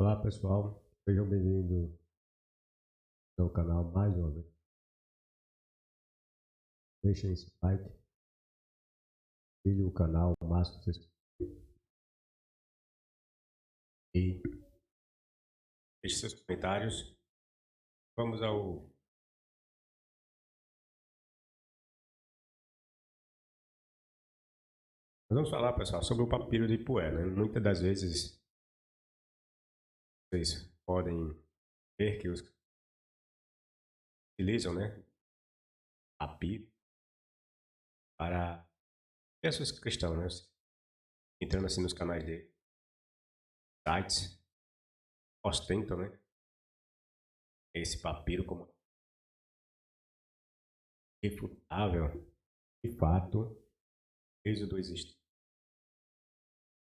Olá pessoal, sejam bem-vindos ao canal mais uma vez. Deixem esse like, siga o canal o máximo que vocês e deixe seus comentários. Vamos ao. Nós vamos falar, pessoal, sobre o papiro de Ipué, né? Muitas das vezes vocês podem ver que os utilizam, né, papiro para pessoas cristãs, né? Entrando assim nos canais de sites, ostentam, né, esse papiro como refutável. De fato, Êxodo existe.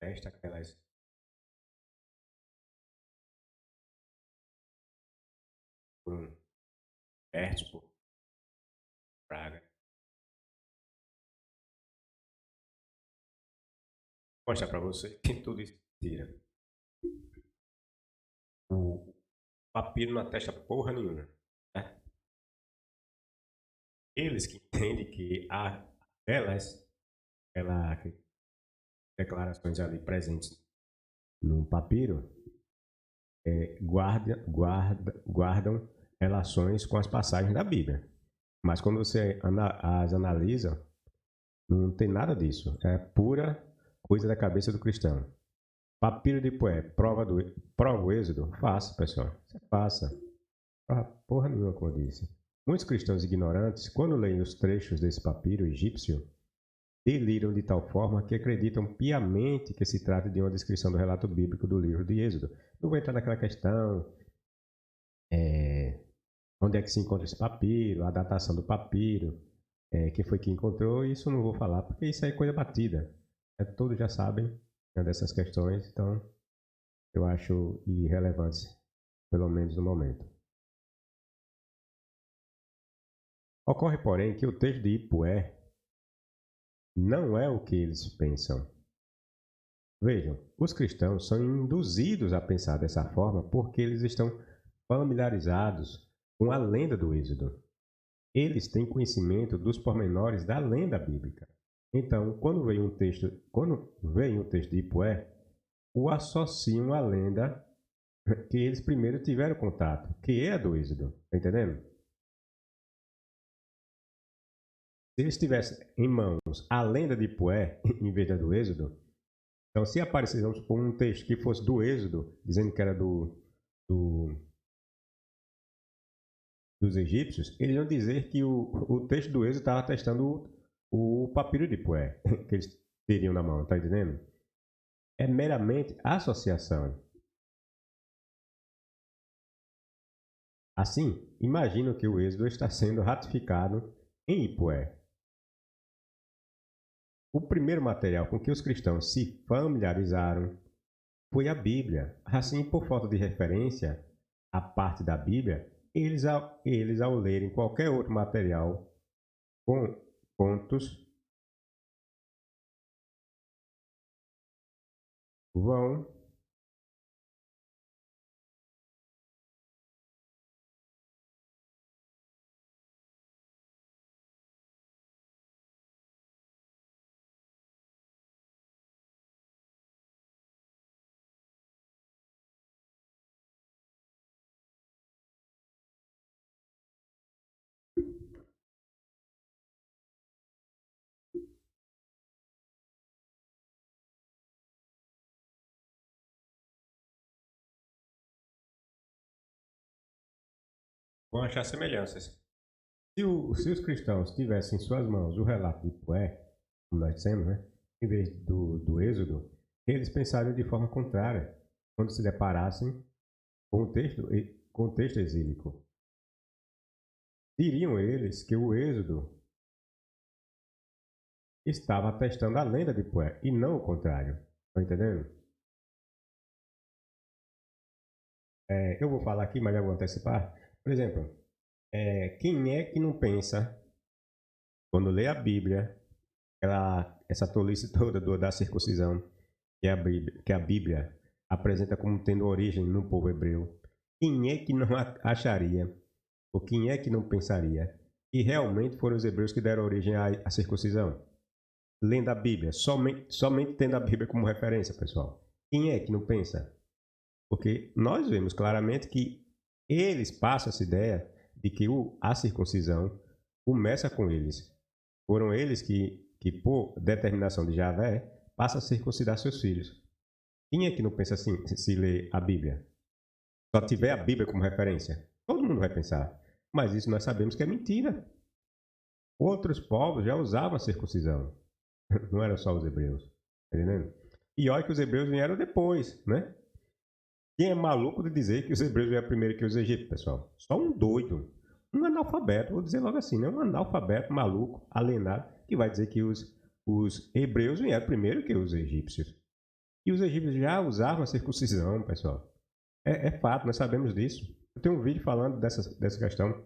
Testa aquelas por perto por praga. Vou mostrar para você que tudo isso é mentira. O papiro não atesta porra nenhuma. Né? Eles que entendem que há aquelas declarações ali presentes no papiro guardam relações com as passagens da Bíblia. Mas quando você as analisa, não tem nada disso. É pura coisa da cabeça do cristão. Papiro de Ipué, prova o êxodo? Faça, pessoal. Você faça. Porra nenhuma, como eu disse. Muitos cristãos ignorantes, quando leem os trechos desse papiro egípcio, deliram de tal forma que acreditam piamente que se trata de uma descrição do relato bíblico do livro de Êxodo. Não vou entrar naquela questão onde é que se encontra esse papiro, a datação do papiro, quem foi que encontrou, isso eu não vou falar, porque isso aí é coisa batida. Todos já sabem, né, dessas questões, então eu acho irrelevante, pelo menos no momento. Ocorre, porém, que o texto de Ipué não é o que eles pensam. Vejam, os cristãos são induzidos a pensar dessa forma porque eles estão familiarizados com a lenda do Êxodo. Eles têm conhecimento dos pormenores da lenda bíblica. Então, quando vem um texto de Ipué, o associam à lenda que eles primeiro tiveram contato, que é a do Êxodo. Está entendendo? Se eles tivessem em mãos a lenda de Ipué, em vez da do Êxodo, então se aparecesse, vamos supor, um texto que fosse do Êxodo, dizendo que era do, dos egípcios, eles iam dizer que o texto do Êxodo estava testando o papiro de Ipué, que eles teriam na mão, tá entendendo? É meramente associação. Assim, imagino que o Êxodo está sendo ratificado em Ipué. O primeiro material com que os cristãos se familiarizaram foi a Bíblia. Assim, por falta de referência à parte da Bíblia, eles ao lerem qualquer outro material com contos, vão achar semelhanças. Se os cristãos tivessem em suas mãos o relato de Poé, como nós dissemos, né, em vez do Êxodo, eles pensariam de forma contrária quando se deparassem com o texto exílico. Diriam eles que o Êxodo estava atestando a lenda de Poé e não o contrário. Estão entendendo? Eu vou falar aqui, mas já vou antecipar. Por exemplo, quem é que não pensa, quando lê a Bíblia, essa tolice toda da circuncisão, que a Bíblia apresenta como tendo origem no povo hebreu, quem é que não acharia, ou quem é que não pensaria, que realmente foram os hebreus que deram origem à circuncisão? Lendo a Bíblia, somente tendo a Bíblia como referência, pessoal. Quem é que não pensa? Porque nós vemos claramente que eles passam essa ideia de que a circuncisão começa com eles. Foram eles que por determinação de Javé, passam a circuncidar seus filhos. Quem é que não pensa assim se lê a Bíblia? Só tiver a Bíblia como referência? Todo mundo vai pensar. Mas isso nós sabemos que é mentira. Outros povos já usavam a circuncisão. Não eram só os hebreus. Tá entendendo? E olha que os hebreus vieram depois, né? Quem é maluco de dizer que os hebreus vieram primeiro que os egípcios, pessoal? Só um doido. Um analfabeto, vou dizer logo assim, né? Um analfabeto, maluco, alienado, que vai dizer que os hebreus vieram primeiro que os egípcios. E os egípcios já usavam a circuncisão, pessoal. É fato, nós sabemos disso. Eu tenho um vídeo falando dessa questão.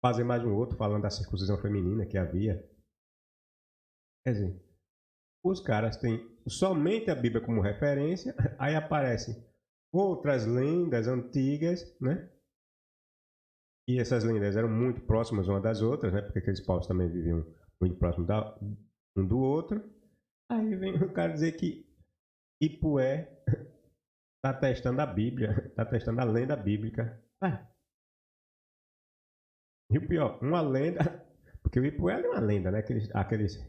Fazer mais um outro falando da circuncisão feminina que havia. Quer dizer, os caras têm somente a Bíblia como referência, aí aparecem outras lendas antigas, né? E essas lendas eram muito próximas uma das outras, né? Porque aqueles povos também viviam muito próximos um do outro. Aí vem o cara dizer que Ipué está testando a Bíblia, está testando a lenda bíblica. E o pior, uma lenda, porque o Ipué é uma lenda, né? Aqueles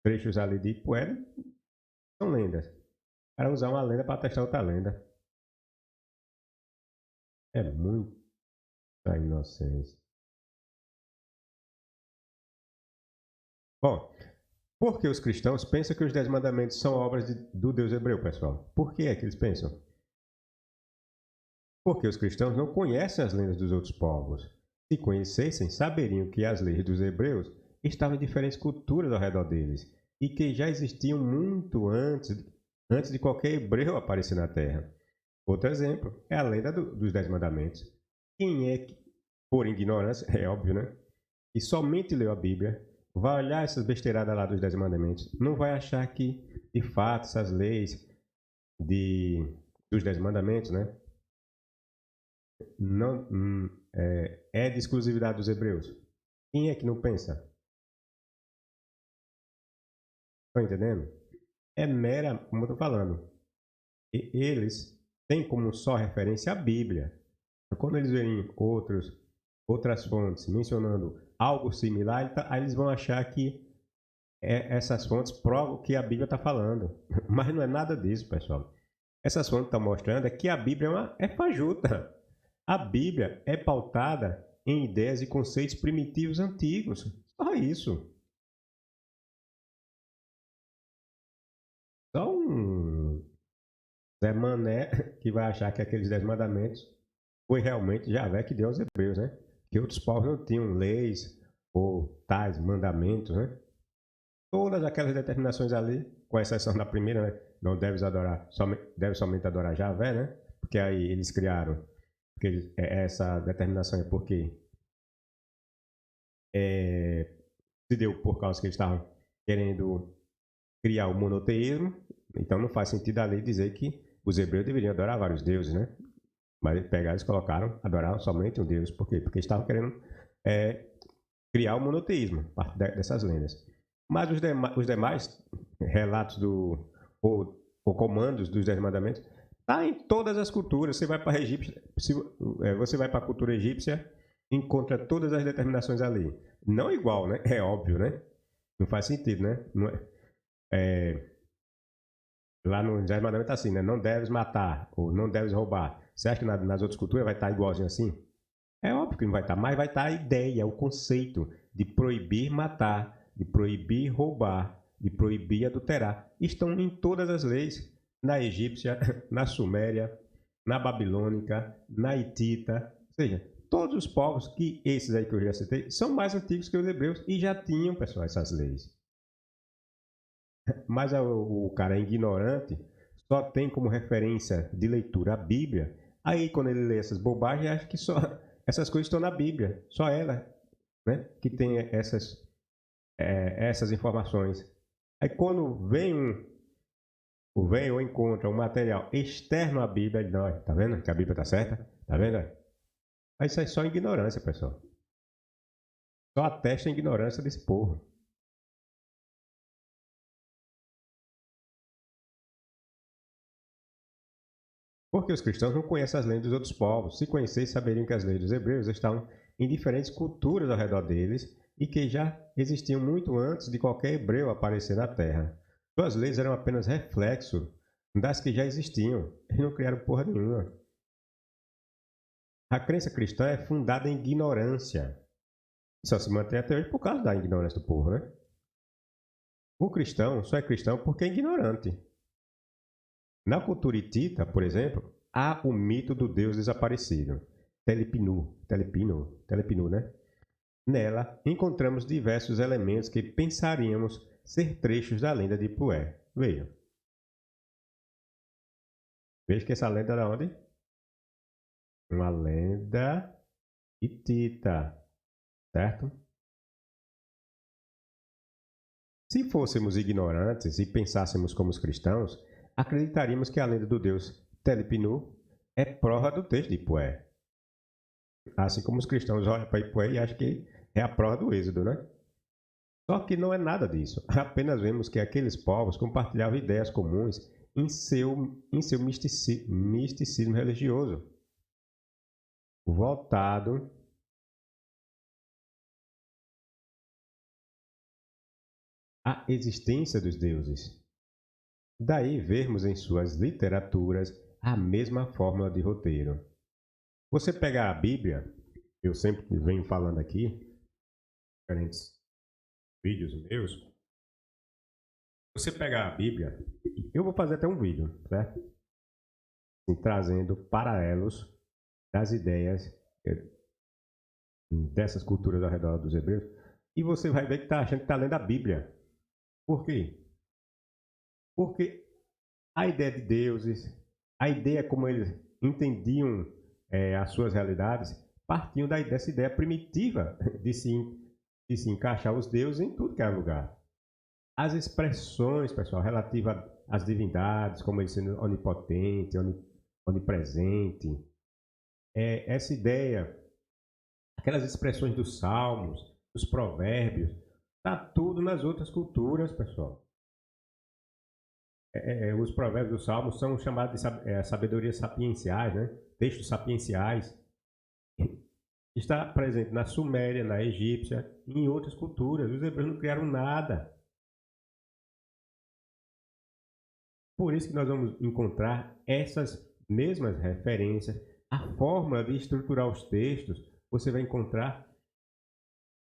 trechos ali de Ipué são lendas. O cara usar uma lenda para testar outra lenda. É muita inocência. Bom, por que os cristãos pensam que os 10 mandamentos são obras do Deus hebreu, pessoal? Por que é que eles pensam? Porque os cristãos não conhecem as lendas dos outros povos. Se conhecessem, saberiam que as leis dos hebreus estavam em diferentes culturas ao redor deles e que já existiam muito antes de qualquer hebreu aparecer na Terra. Outro exemplo é a lenda dos 10 mandamentos. Quem é que, por ignorância, é óbvio, né? E somente leu a Bíblia, vai olhar essas besteiradas lá dos 10 mandamentos, não vai achar que, de fato, essas leis dos 10 mandamentos, né? Não é de exclusividade dos hebreus. Quem é que não pensa? Estão entendendo? É mera, como eu estou falando, eles têm como só referência a Bíblia. Quando eles verem outras fontes mencionando algo similar, aí eles vão achar que essas fontes provam o que a Bíblia está falando. Mas não é nada disso, pessoal. Essas fontes estão mostrando que a Bíblia é fajuta. A Bíblia é pautada em ideias e conceitos primitivos antigos. Só isso. Só um Zé Mané que vai achar que aqueles 10 mandamentos foi realmente Javé que deu aos hebreus, né? Que outros povos não tinham leis ou tais mandamentos, né? Todas aquelas determinações ali, com exceção da primeira, né? Não deve somente adorar Javé, né? Porque aí eles criaram, porque essa determinação é porque se deu por causa que eles estavam querendo criar o monoteísmo, então não faz sentido a lei dizer que os hebreus deveriam adorar vários deuses, né? Mas pegaram e colocaram, adoraram somente um deus. Por quê? Porque estavam querendo criar o monoteísmo, parte dessas lendas. Mas os demais relatos ou comandos dos 10 mandamentos está em todas as culturas. Você vai para a egípcia, você vai para a cultura egípcia, encontra todas as determinações ali. Não igual, né? É óbvio, né? Não faz sentido, né? Não lá no 10 mandamentos tá assim, né? Não deves matar ou não deves roubar. Você acha que nas outras culturas vai estar igualzinho assim? É óbvio que não vai estar, mas vai estar a ideia, o conceito de proibir matar, de proibir roubar, de proibir adulterar. Estão em todas as leis, na egípcia, na suméria, na babilônica, na hitita, ou seja, todos os povos que esses aí que eu já citei são mais antigos que os hebreus e já tinham, pessoal, essas leis. Mas o cara é ignorante, só tem como referência de leitura a Bíblia. Aí quando ele lê essas bobagens, acha que só essas coisas estão na Bíblia, só ela, né, que tem essas informações. Aí quando vem vem ou encontra um material externo à Bíblia, ele não, tá vendo que a Bíblia está certa? Tá vendo? Mas isso é só ignorância, pessoal. Só atesta a ignorância desse povo. Porque os cristãos não conhecem as leis dos outros povos. Se conhecessem, saberiam que as leis dos hebreus estavam em diferentes culturas ao redor deles e que já existiam muito antes de qualquer hebreu aparecer na Terra. Suas leis eram apenas reflexo das que já existiam. Eles não criaram porra nenhuma. A crença cristã é fundada em ignorância. Só se mantém até hoje por causa da ignorância do povo, né? O cristão só é cristão porque é ignorante. Na cultura hitita, por exemplo, há o mito do Deus desaparecido, Telepinu, né? Nela, encontramos diversos elementos que pensaríamos ser trechos da lenda de Pué. Veja. Veja que essa lenda é de onde? Uma lenda hitita, certo? Se fôssemos ignorantes e pensássemos como os cristãos, acreditaríamos que a lenda do deus Telepinu é prova do texto de Ipué. Assim como os cristãos olham para Ipué e acham que é a prova do Êxodo, né? Só que não é nada disso. Apenas vemos que aqueles povos compartilhavam ideias comuns em seu misticismo religioso, voltado à existência dos deuses. Daí vermos em suas literaturas a mesma fórmula de roteiro. Você pegar a Bíblia, eu sempre venho falando aqui, diferentes vídeos meus, você pegar a Bíblia, eu vou fazer até um vídeo, certo? Assim, trazendo paralelos das ideias dessas culturas ao redor dos hebreus, e você vai ver que está achando que está lendo a Bíblia. Por quê? Porque a ideia de deuses, a ideia como eles entendiam as suas realidades, partiam dessa ideia primitiva de se encaixar os deuses em tudo que é lugar. As expressões, pessoal, relativas às divindades, como ele sendo onipotente, onipresente, essa ideia, aquelas expressões dos salmos, dos provérbios, está tudo nas outras culturas, pessoal. Os provérbios dos salmos são chamados de sabedorias sapienciais, né? Textos sapienciais. Está presente na Suméria, na Egípcia e em outras culturas. Os hebreus não criaram nada. Por isso que nós vamos encontrar essas mesmas referências. A forma de estruturar os textos você vai encontrar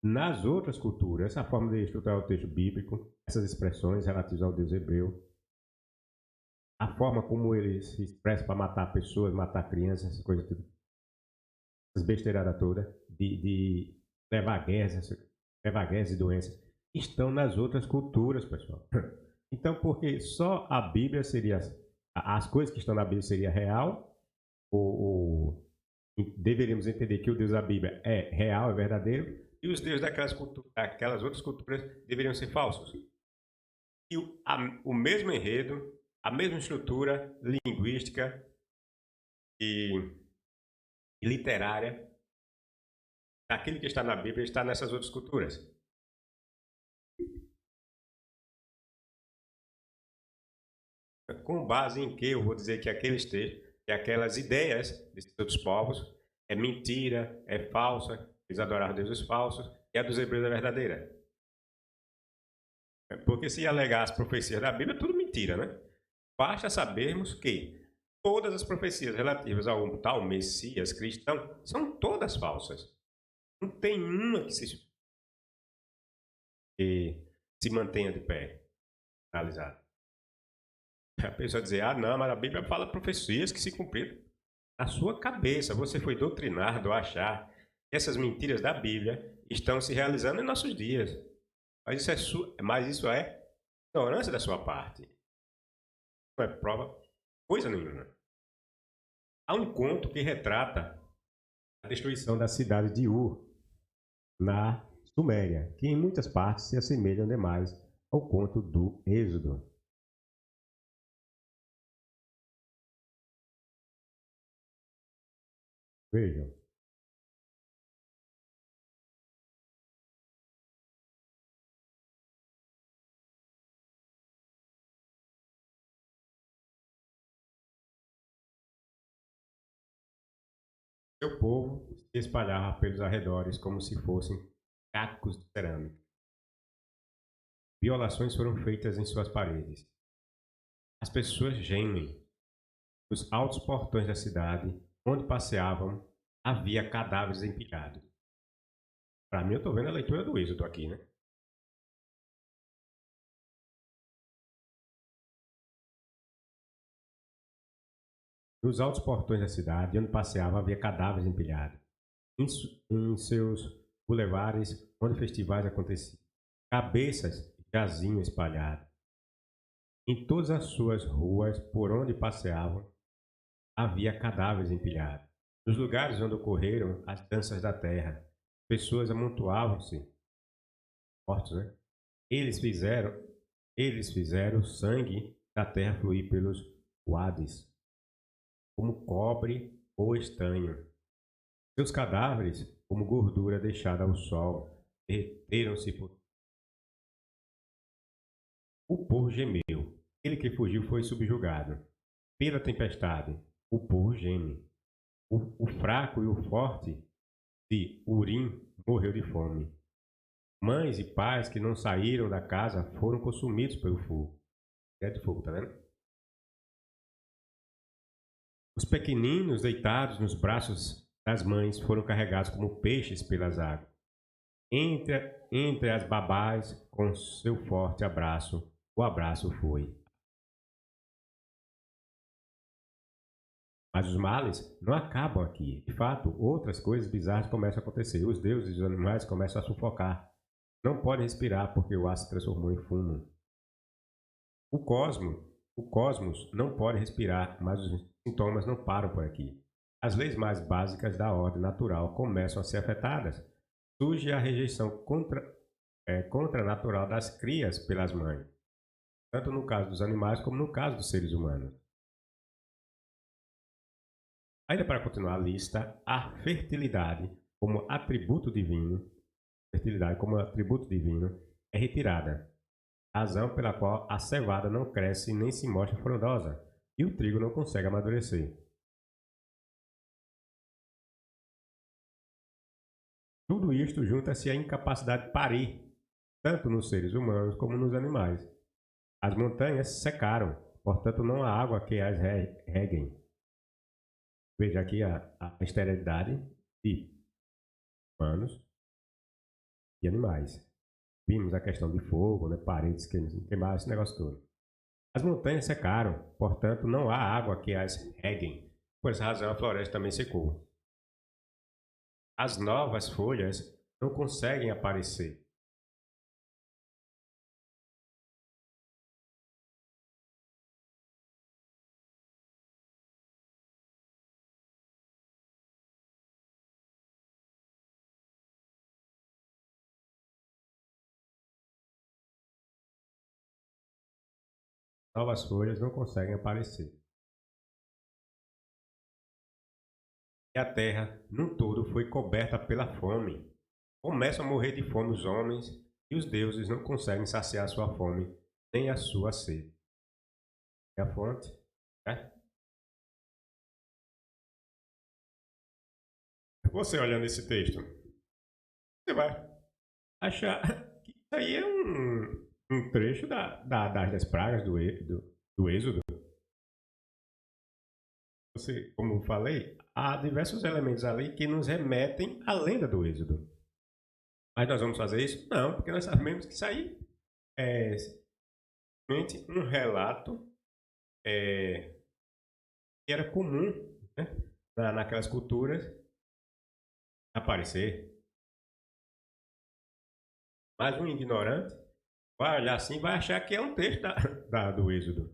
nas outras culturas. Essa forma de estruturar o texto bíblico, essas expressões relativas ao Deus hebreu, a forma como ele se expressa para matar pessoas, matar crianças, essas coisas tudo, essas besteiradas todas, de levar guerras e doenças, estão nas outras culturas, pessoal. Então, porque só a Bíblia seria, as coisas que estão na Bíblia seria real, ou deveríamos entender que o Deus da Bíblia é real, é verdadeiro, e os deuses daquelas outras culturas deveriam ser falsos. E o mesmo enredo, a mesma estrutura linguística e literária daquilo que está na Bíblia está nessas outras culturas. Com base em que eu vou dizer que aqueles textos, que aquelas ideias desses outros povos é mentira, é falsa, eles adoravam deuses falsos, e a dos hebreus é verdadeira. Porque se alegar as profecias da Bíblia, é tudo mentira, né? Basta sabermos que todas as profecias relativas a um tal Messias cristão são todas falsas. Não tem uma que se mantenha de pé, analisada. A pessoa dizer, não, mas a Bíblia fala profecias que se cumpriram. Na sua cabeça, você foi doutrinado a achar que essas mentiras da Bíblia estão se realizando em nossos dias. Mas isso é ignorância da sua parte. Não é prova coisa nenhuma. Há um conto que retrata a destruição da cidade de Ur, na Suméria, que em muitas partes se assemelham demais ao conto do Êxodo. Vejam. Seu povo se espalhava pelos arredores como se fossem cacos de cerâmica. Violações foram feitas em suas paredes. As pessoas gemem. Nos altos portões da cidade, onde passeavam, havia cadáveres empilhados. Para mim, eu estou vendo a leitura do Êxodo aqui, né? Nos altos portões da cidade, onde passeava, havia cadáveres empilhados. Em seus bulevares, onde festivais aconteciam, cabeças jaziam espalhadas. Em todas as suas ruas, por onde passeavam, havia cadáveres empilhados. Nos lugares onde ocorreram as danças da terra, pessoas amontoavam-se, mortos, né? Eles fizeram, eles fizeram o sangue da terra fluir pelos uades, como cobre ou estanho. Seus cadáveres, como gordura deixada ao sol, derreteram-se por... O povo gemeu. Ele que fugiu foi subjugado. Pela tempestade, o povo geme. O fraco e o forte de Urim morreu de fome. Mães e pais que não saíram da casa foram consumidos pelo fogo. É de fogo, tá vendo? Os pequeninos deitados nos braços das mães foram carregados como peixes pelas águas. Entre as babás, com seu forte abraço, o abraço foi. Mas os males não acabam aqui. De fato, outras coisas bizarras começam a acontecer. Os deuses e os animais começam a sufocar. Não podem respirar porque o ar se transformou em fumo. O cosmos não pode respirar, mas os sintomas não param por aqui. As leis mais básicas da ordem natural começam a ser afetadas. Surge a rejeição contranatural das crias pelas mães, tanto no caso dos animais como no caso dos seres humanos. Ainda para continuar a lista, a fertilidade como atributo divino, é retirada, razão pela qual a cevada não cresce nem se mostra frondosa e o trigo não consegue amadurecer. Tudo isto junta-se à incapacidade de parir, tanto nos seres humanos como nos animais. As montanhas secaram, portanto não há água que as reguem. Veja aqui a esterilidade de humanos e animais. Vimos a questão de fogo, né, paredes queimadas, esse negócio todo. As montanhas secaram, portanto não há água que as reguem. Por essa razão a floresta também secou. As novas folhas não conseguem aparecer. Novas folhas não conseguem aparecer. E a terra, num todo, foi coberta pela fome. Começam a morrer de fome os homens, e os deuses não conseguem saciar sua fome, nem a sua sede. É a fonte, né? Você olhando esse texto, você vai achar que isso aí é um trecho das pragas do Êxodo. Você, como eu falei, há diversos elementos ali que nos remetem à lenda do Êxodo. Mas nós vamos fazer isso? Não, porque nós sabemos que isso aí é simplesmente um relato que era comum, né, naquelas culturas aparecer. Mas um ignorante vai olhar assim e vai achar que é um texto do Êxodo.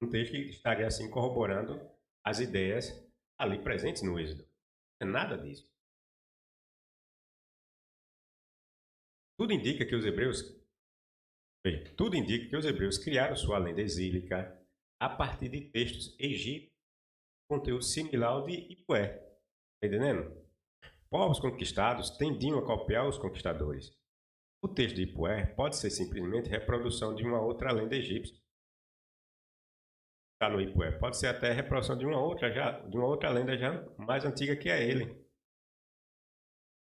Um texto que estaria assim corroborando as ideias ali presentes no Êxodo. Não é nada disso. Tudo indica que os hebreus Tudo indica que os hebreus criaram sua lenda exílica a partir de textos egípcios conteúdo similar ao de Ipué. Tá entendendo? Povos conquistados tendiam a copiar os conquistadores. O texto de Ipué pode ser simplesmente reprodução de uma outra lenda egípcia. Está no Ipué. Pode ser até reprodução de uma outra lenda já mais antiga que é ele. O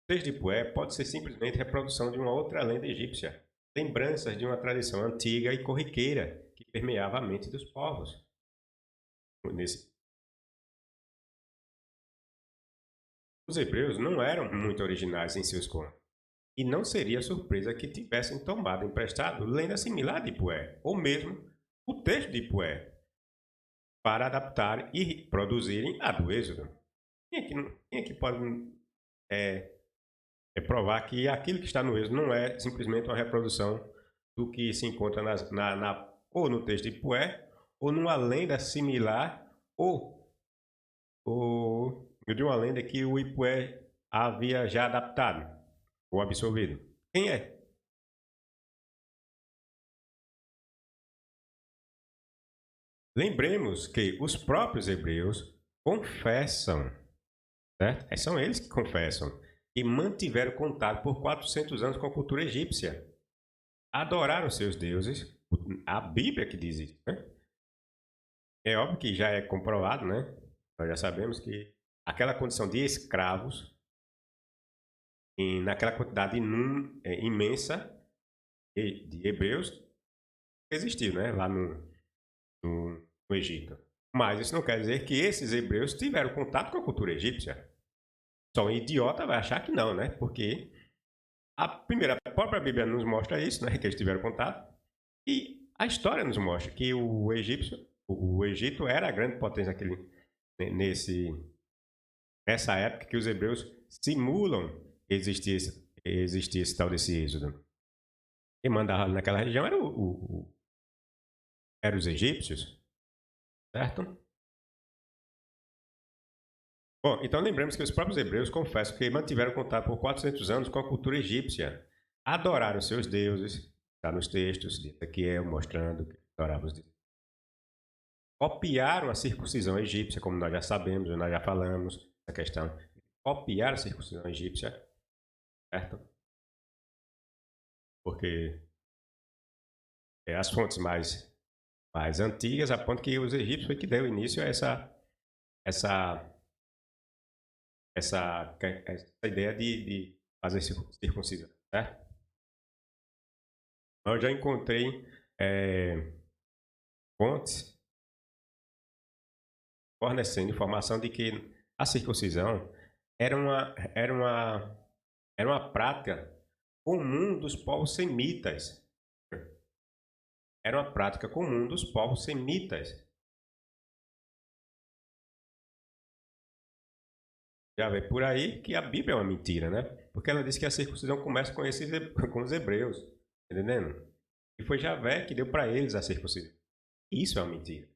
texto de Ipué pode ser simplesmente reprodução de uma outra lenda egípcia. Lembranças de uma tradição antiga e corriqueira que permeava a mente dos povos. Os hebreus não eram muito originais em seus contos, e não seria surpresa que tivessem tomado emprestado lenda similar de Ipué, ou mesmo o texto de Ipué, para adaptar e produzirem a do Êxodo. Quem é que pode provar que aquilo que está no Êxodo não é simplesmente uma reprodução do que se encontra ou no texto de Ipué, ou numa lenda similar, ou de uma lenda que o Ipué havia já adaptado ou absorvido? Quem é? Lembremos que os próprios hebreus confessam, certo? São eles que confessam, e mantiveram contato por 400 anos com a cultura egípcia. Adoraram seus deuses, a Bíblia que diz isso, né? É óbvio que já é comprovado, né? Nós já sabemos que aquela condição de escravos, naquela quantidade imensa de hebreus, existiu, né? Lá no Egito. Mas isso não quer dizer que esses hebreus tiveram contato com a cultura egípcia. Só um idiota vai achar que não, né? Porque a própria Bíblia nos mostra isso, né? Que eles tiveram contato. E a história nos mostra que o Egito era a grande potência nessa época que os hebreus simulam que existia esse tal desse êxodo. Quem mandava naquela região eram os egípcios, certo? Bom, então lembramos que os próprios hebreus confessam que mantiveram contato por 400 anos com a cultura egípcia. Adoraram seus deuses, está nos textos de Ezequiel mostrando que adoravam os deuses. Copiaram a circuncisão egípcia, como nós já sabemos, nós já falamos essa questão. Copiaram a circuncisão egípcia, certo? Porque as fontes mais antigas apontam que os egípcios foi que deu início a essa ideia de fazer circuncisão, certo? Eu já encontrei fontes fornecendo informação de que a circuncisão era uma prática comum dos povos semitas. Era uma prática comum dos povos semitas. Já vê por aí que a Bíblia é uma mentira, né? Porque ela diz que a circuncisão começa com os hebreus, entendendo? E foi Javé que deu para eles a circuncisão. Isso é uma mentira.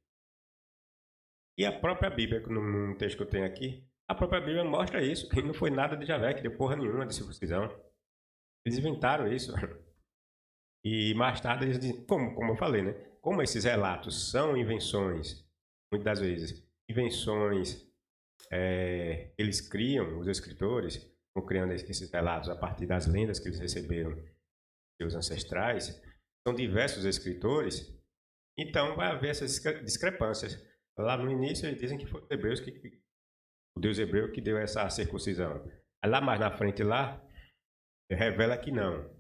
E a própria Bíblia, no texto que eu tenho aqui, a própria Bíblia mostra isso, que não foi nada de Javé que deu porra nenhuma de circuncisão. Eles inventaram isso. E mais tarde eles dizem, como eu falei, né? Como esses relatos são invenções, muitas das vezes, invenções eles criam, os escritores, vão criando esses relatos a partir das lendas que eles receberam de seus ancestrais, são diversos escritores, então vai haver essas discrepâncias. Lá no início eles dizem que foi o Deus hebreu que deu essa circuncisão. Lá mais na frente lá, revela que não.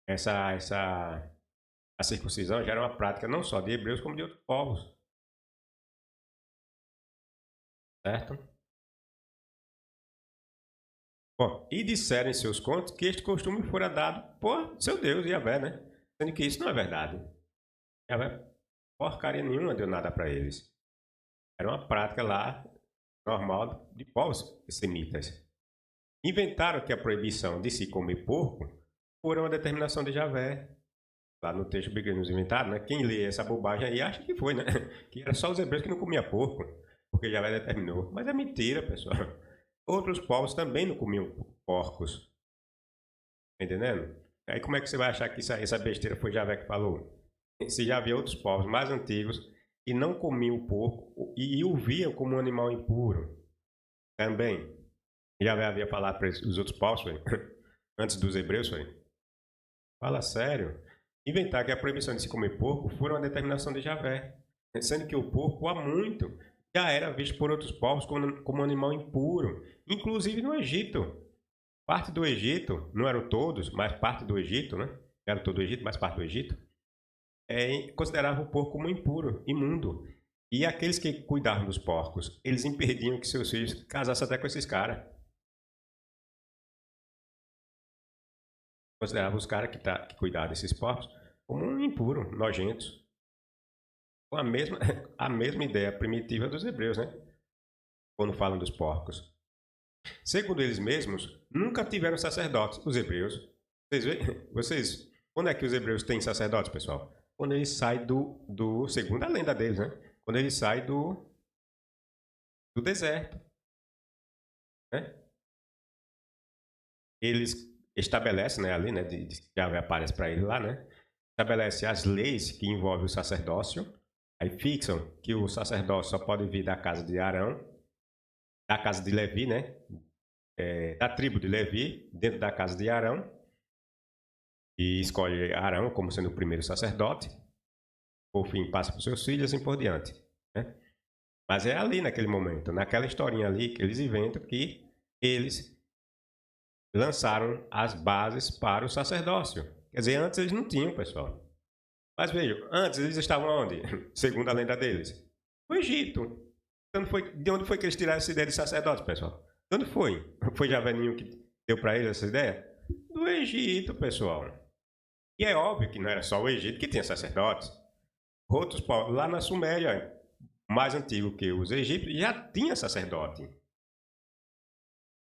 A circuncisão já era uma prática não só de hebreus, como de outros povos. Certo? Bom, e disseram em seus contos que este costume fora dado por seu Deus, Yahvé, né? Sendo que isso não é verdade. Yahvé, porcaria nenhuma deu nada para eles. Era uma prática lá, normal, de povos semitas. Inventaram que a proibição de se comer porco foi uma determinação de Yahvé. Lá no texto bíblico nos inventaram, né? Quem lê essa bobagem aí acha que foi, né? Que era só os hebreus que não comiam porco, porque Yahvé determinou. Mas é mentira, pessoal. Outros povos também não comiam porcos. Entendendo? Aí como é que você vai achar que essa besteira foi Javé que falou? Se já havia outros povos mais antigos e não comiam o porco e o viam como um animal impuro. Também, Yahvé havia falado para os outros povos, antes dos hebreus, fala sério. Inventar que a proibição de se comer porco foi uma determinação de Yahvé, sendo que o porco há muito já era visto por outros povos como um animal impuro, inclusive no Egito. Parte do Egito, não eram todos, mas parte do Egito, né? Não era todo o Egito, mas parte do Egito, considerava o porco como impuro, imundo. E aqueles que cuidavam dos porcos, eles impediam que seus filhos casassem até com esses caras. Consideravam os caras que cuidavam desses porcos como um impuro, nojentos. Com a mesma ideia primitiva dos hebreus, né? Quando falam dos porcos. Segundo eles mesmos, nunca tiveram sacerdotes, os hebreus. Vocês, quando é que os hebreus têm sacerdotes, pessoal? Quando eles saem segundo a lenda deles, né? Quando eles saem do deserto, né? Eles estabelecem, né, ali, né, Yahvé aparece para eles lá, né? Estabelece as leis que envolvem o sacerdócio, aí fixam que o sacerdócio só pode vir da casa de Arão, da casa de Levi, né? Da tribo de Levi, dentro da casa de Arão, e escolhe Arão como sendo o primeiro sacerdote. Por fim, passa para os seus filhos e assim por diante, né? Mas é ali naquele momento, naquela historinha ali que eles inventam, que eles lançaram as bases para o sacerdócio. Quer dizer, antes eles não tinham, pessoal. Mas vejam, antes eles estavam onde? Segundo a lenda deles, no Egito. Então, de onde foi que eles tiraram essa ideia de sacerdote, pessoal? De onde foi? Foi Yahvé que deu para eles essa ideia? Do Egito, pessoal. E é óbvio que não era só o Egito que tinha sacerdotes. Outros povos, lá na Suméria, mais antigo que os egípcios, já tinha sacerdote.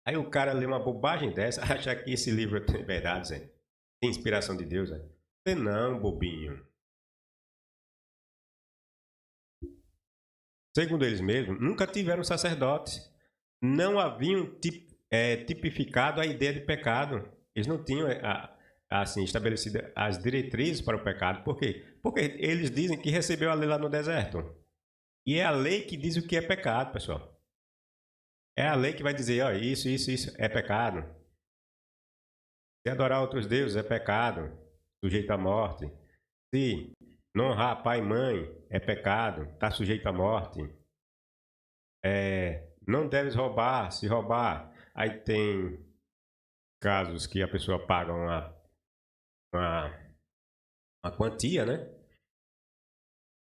Aí o cara lê uma bobagem dessa, acha que esse livro tem verdade, Zé. Tem inspiração de Deus, Zé. Não, bobinho. Segundo eles mesmos, nunca tiveram sacerdotes. Não haviam tipificado a ideia de pecado. Eles não tinham assim, estabelecido as diretrizes para o pecado. Por quê? Porque eles dizem que recebeu a lei lá no deserto. E é a lei que diz o que é pecado, pessoal. É a lei que vai dizer, ó, isso é pecado. Se adorar outros deuses é pecado, sujeito à morte. Se não honrar pai e mãe é pecado, está sujeito à morte. Não deves roubar, se roubar. Aí tem casos que a pessoa paga uma quantia, né?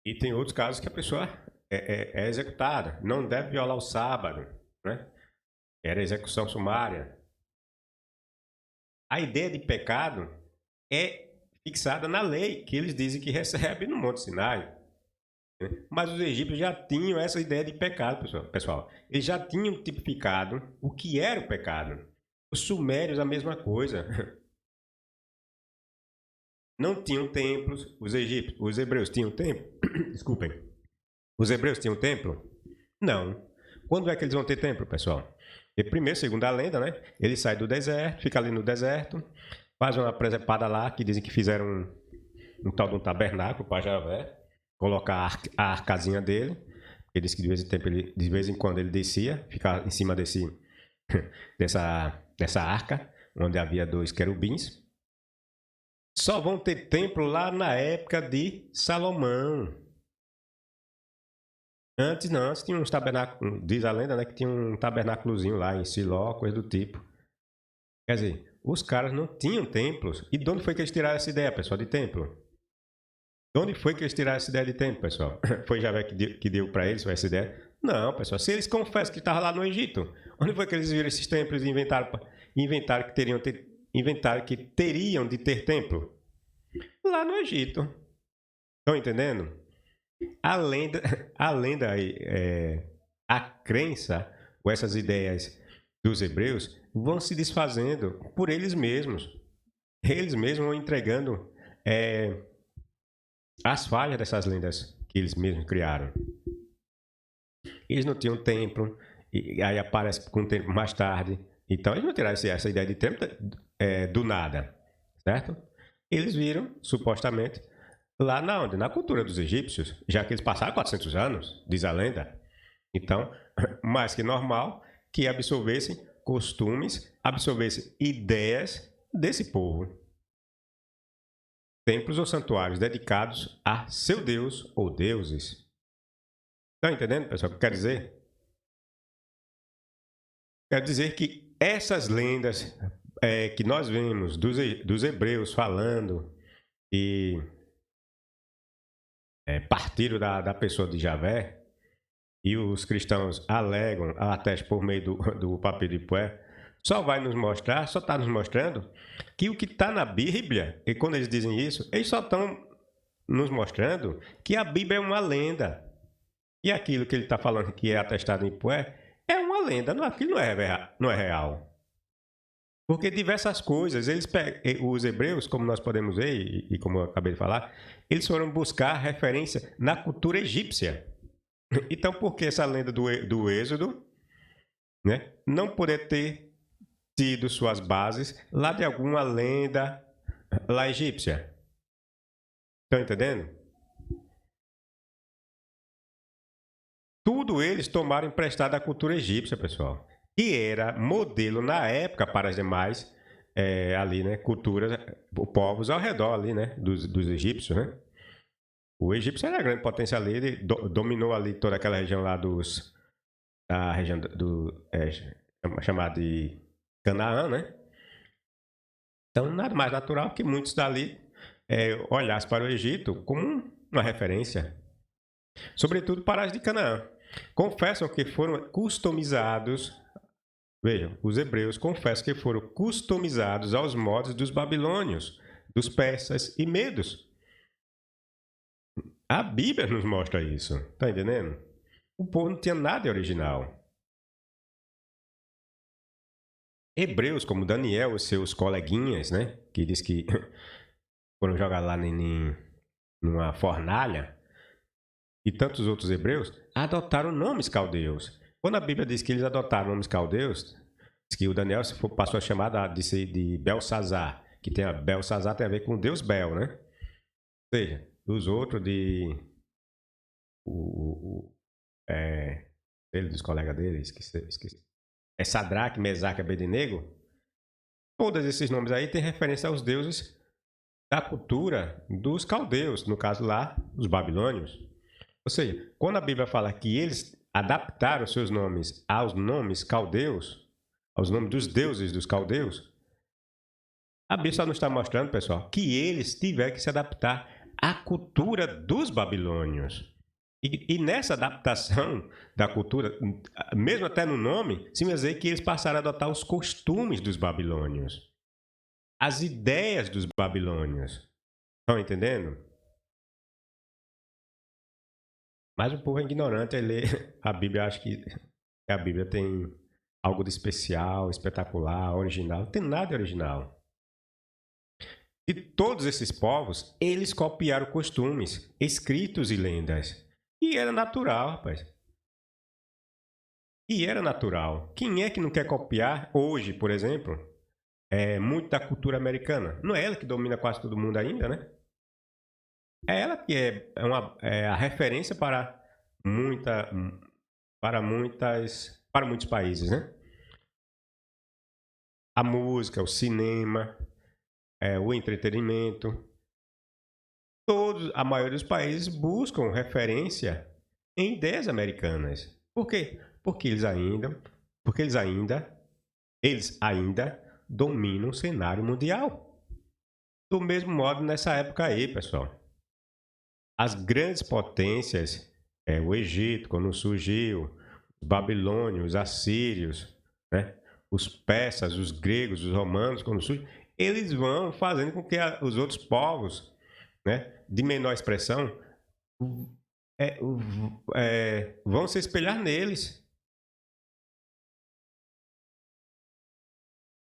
E tem outros casos que a pessoa é executada. Não deve violar o sábado, né? Era execução sumária. A ideia de pecado é fixada na lei que eles dizem que recebe no Monte Sinai. Mas os egípcios já tinham essa ideia de pecado, pessoal. Eles já tinham tipificado o que era o pecado. Os sumérios, a mesma coisa. Não tinham templos. Os hebreus tinham templo? Desculpem. Os hebreus tinham templo? Não. Quando é que eles vão ter templo, pessoal? E primeiro, segundo a lenda, né? Ele sai do deserto, fica ali no deserto, faz uma presepada lá, que dizem que fizeram um tal de um tabernáculo para Yahvé, colocar a arcazinha dele. Ele disse que de vez em quando ele descia, ficava em cima dessa arca, onde havia 2 querubins. Só vão ter templo lá na época de Salomão. Antes não, antes tinha uns tabernáculos, diz a lenda, né, que tinha um tabernáculozinho lá em Siló, coisa do tipo. Quer dizer, os caras não tinham templos. E de onde foi que eles tiraram essa ideia, pessoal, de templo? De onde foi que eles tiraram essa ideia de templo, pessoal? Foi Yahvé que deu para eles essa ideia? Não, pessoal, se eles confessam que estavam lá no Egito, onde foi que eles viram esses templos e inventaram que teriam de ter templo? Lá no Egito. Estão entendendo? A lenda aí, a crença ou essas ideias dos hebreus vão se desfazendo por eles mesmos. Eles mesmos vão entregando as falhas dessas lendas que eles mesmos criaram. Eles não tinham templo, e aí aparece com o tempo mais tarde. Então eles não tiraram essa ideia de templo do nada, certo? Eles viram, supostamente, lá na onde? Na cultura dos egípcios, já que eles passaram 400 anos, diz a lenda. Então, mais que normal que absorvessem costumes, absorvessem ideias desse povo. Templos ou santuários dedicados a seu Deus ou deuses. Estão entendendo, pessoal, o que quer dizer? Quer dizer que essas lendas que nós vemos dos hebreus falando e partiram da pessoa de Javé, e os cristãos alegam, atestam por meio do papel de Pué, só está nos mostrando que o que está na Bíblia, e quando eles dizem isso, eles só estão nos mostrando que a Bíblia é uma lenda. E aquilo que ele está falando que é atestado em Pué é uma lenda, aquilo não é real. Porque diversas coisas, os hebreus, como nós podemos ver, e como eu acabei de falar, eles foram buscar referência na cultura egípcia. Então, por que essa lenda do Êxodo, né, não poder ter tido suas bases lá de alguma lenda lá egípcia? Estão entendendo? Tudo eles tomaram emprestado da cultura egípcia, pessoal, que era modelo na época para as demais ali, né, culturas, povos ao redor ali, né, dos egípcios, né? O egípcio era a grande potência ali, ele dominou ali toda aquela região lá da região chamada de Canaã, né? Então, nada mais natural que muitos dali olhassem para o Egito como uma referência, sobretudo para as de Canaã. Confessam que foram customizados, vejam, os hebreus confessam que foram customizados aos modos dos babilônios, dos persas e medos. A Bíblia nos mostra isso, tá entendendo? O povo não tinha nada de original. Hebreus, como Daniel e seus coleguinhas, né, que diz que foram jogados lá numa fornalha, e tantos outros hebreus, adotaram nomes caldeus. Quando a Bíblia diz que eles adotaram nomes caldeus, diz que o Daniel passou a chamar de Belsazar, que tem Belsazar tem a ver com Deus Bel, né? Ou seja, os outros ele dos colegas dele, esqueci. É Sadraque, Mesaque e Abednego. Todos esses nomes aí têm referência aos deuses da cultura dos caldeus, no caso lá, os babilônios. Ou seja, quando a Bíblia fala que eles adaptaram seus nomes aos nomes caldeus, aos nomes dos deuses dos caldeus, a Bíblia só nos está mostrando, pessoal, que eles tiveram que se adaptar à cultura dos babilônios. E nessa adaptação da cultura, mesmo até no nome, se me dizer que eles passaram a adotar os costumes dos babilônios, as ideias dos babilônios. Estão entendendo? Mas o povo é ignorante, ele lê a Bíblia, acha que a Bíblia tem algo de especial, espetacular, original. Não tem nada de original. E todos esses povos, eles copiaram costumes, escritos e lendas. E era natural, rapaz. E era natural. Quem é que não quer copiar hoje, por exemplo, muito da cultura americana? Não é ela que domina quase todo mundo ainda, né? É ela que é a referência para muitos países, né? A música, o cinema, o entretenimento. A maioria dos países buscam referência em ideias americanas. Por quê? Porque eles ainda dominam o cenário mundial. Do mesmo modo nessa época aí, pessoal. As grandes potências, o Egito, quando surgiu, os babilônios, os assírios, né? Os persas, os gregos, os romanos, quando surgem, eles vão fazendo com que os outros povos, né, de menor expressão, vão se espelhar neles.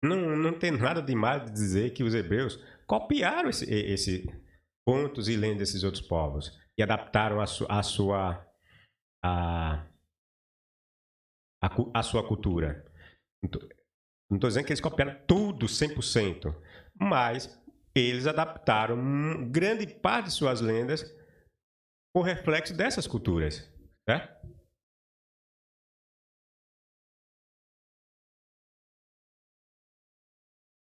Não tem nada demais de dizer que os hebreus copiaram esse contos e lendas desses outros povos e adaptaram a sua cultura. Não estou dizendo que eles copiaram tudo 100%, mas eles adaptaram grande parte de suas lendas por reflexo dessas culturas, né?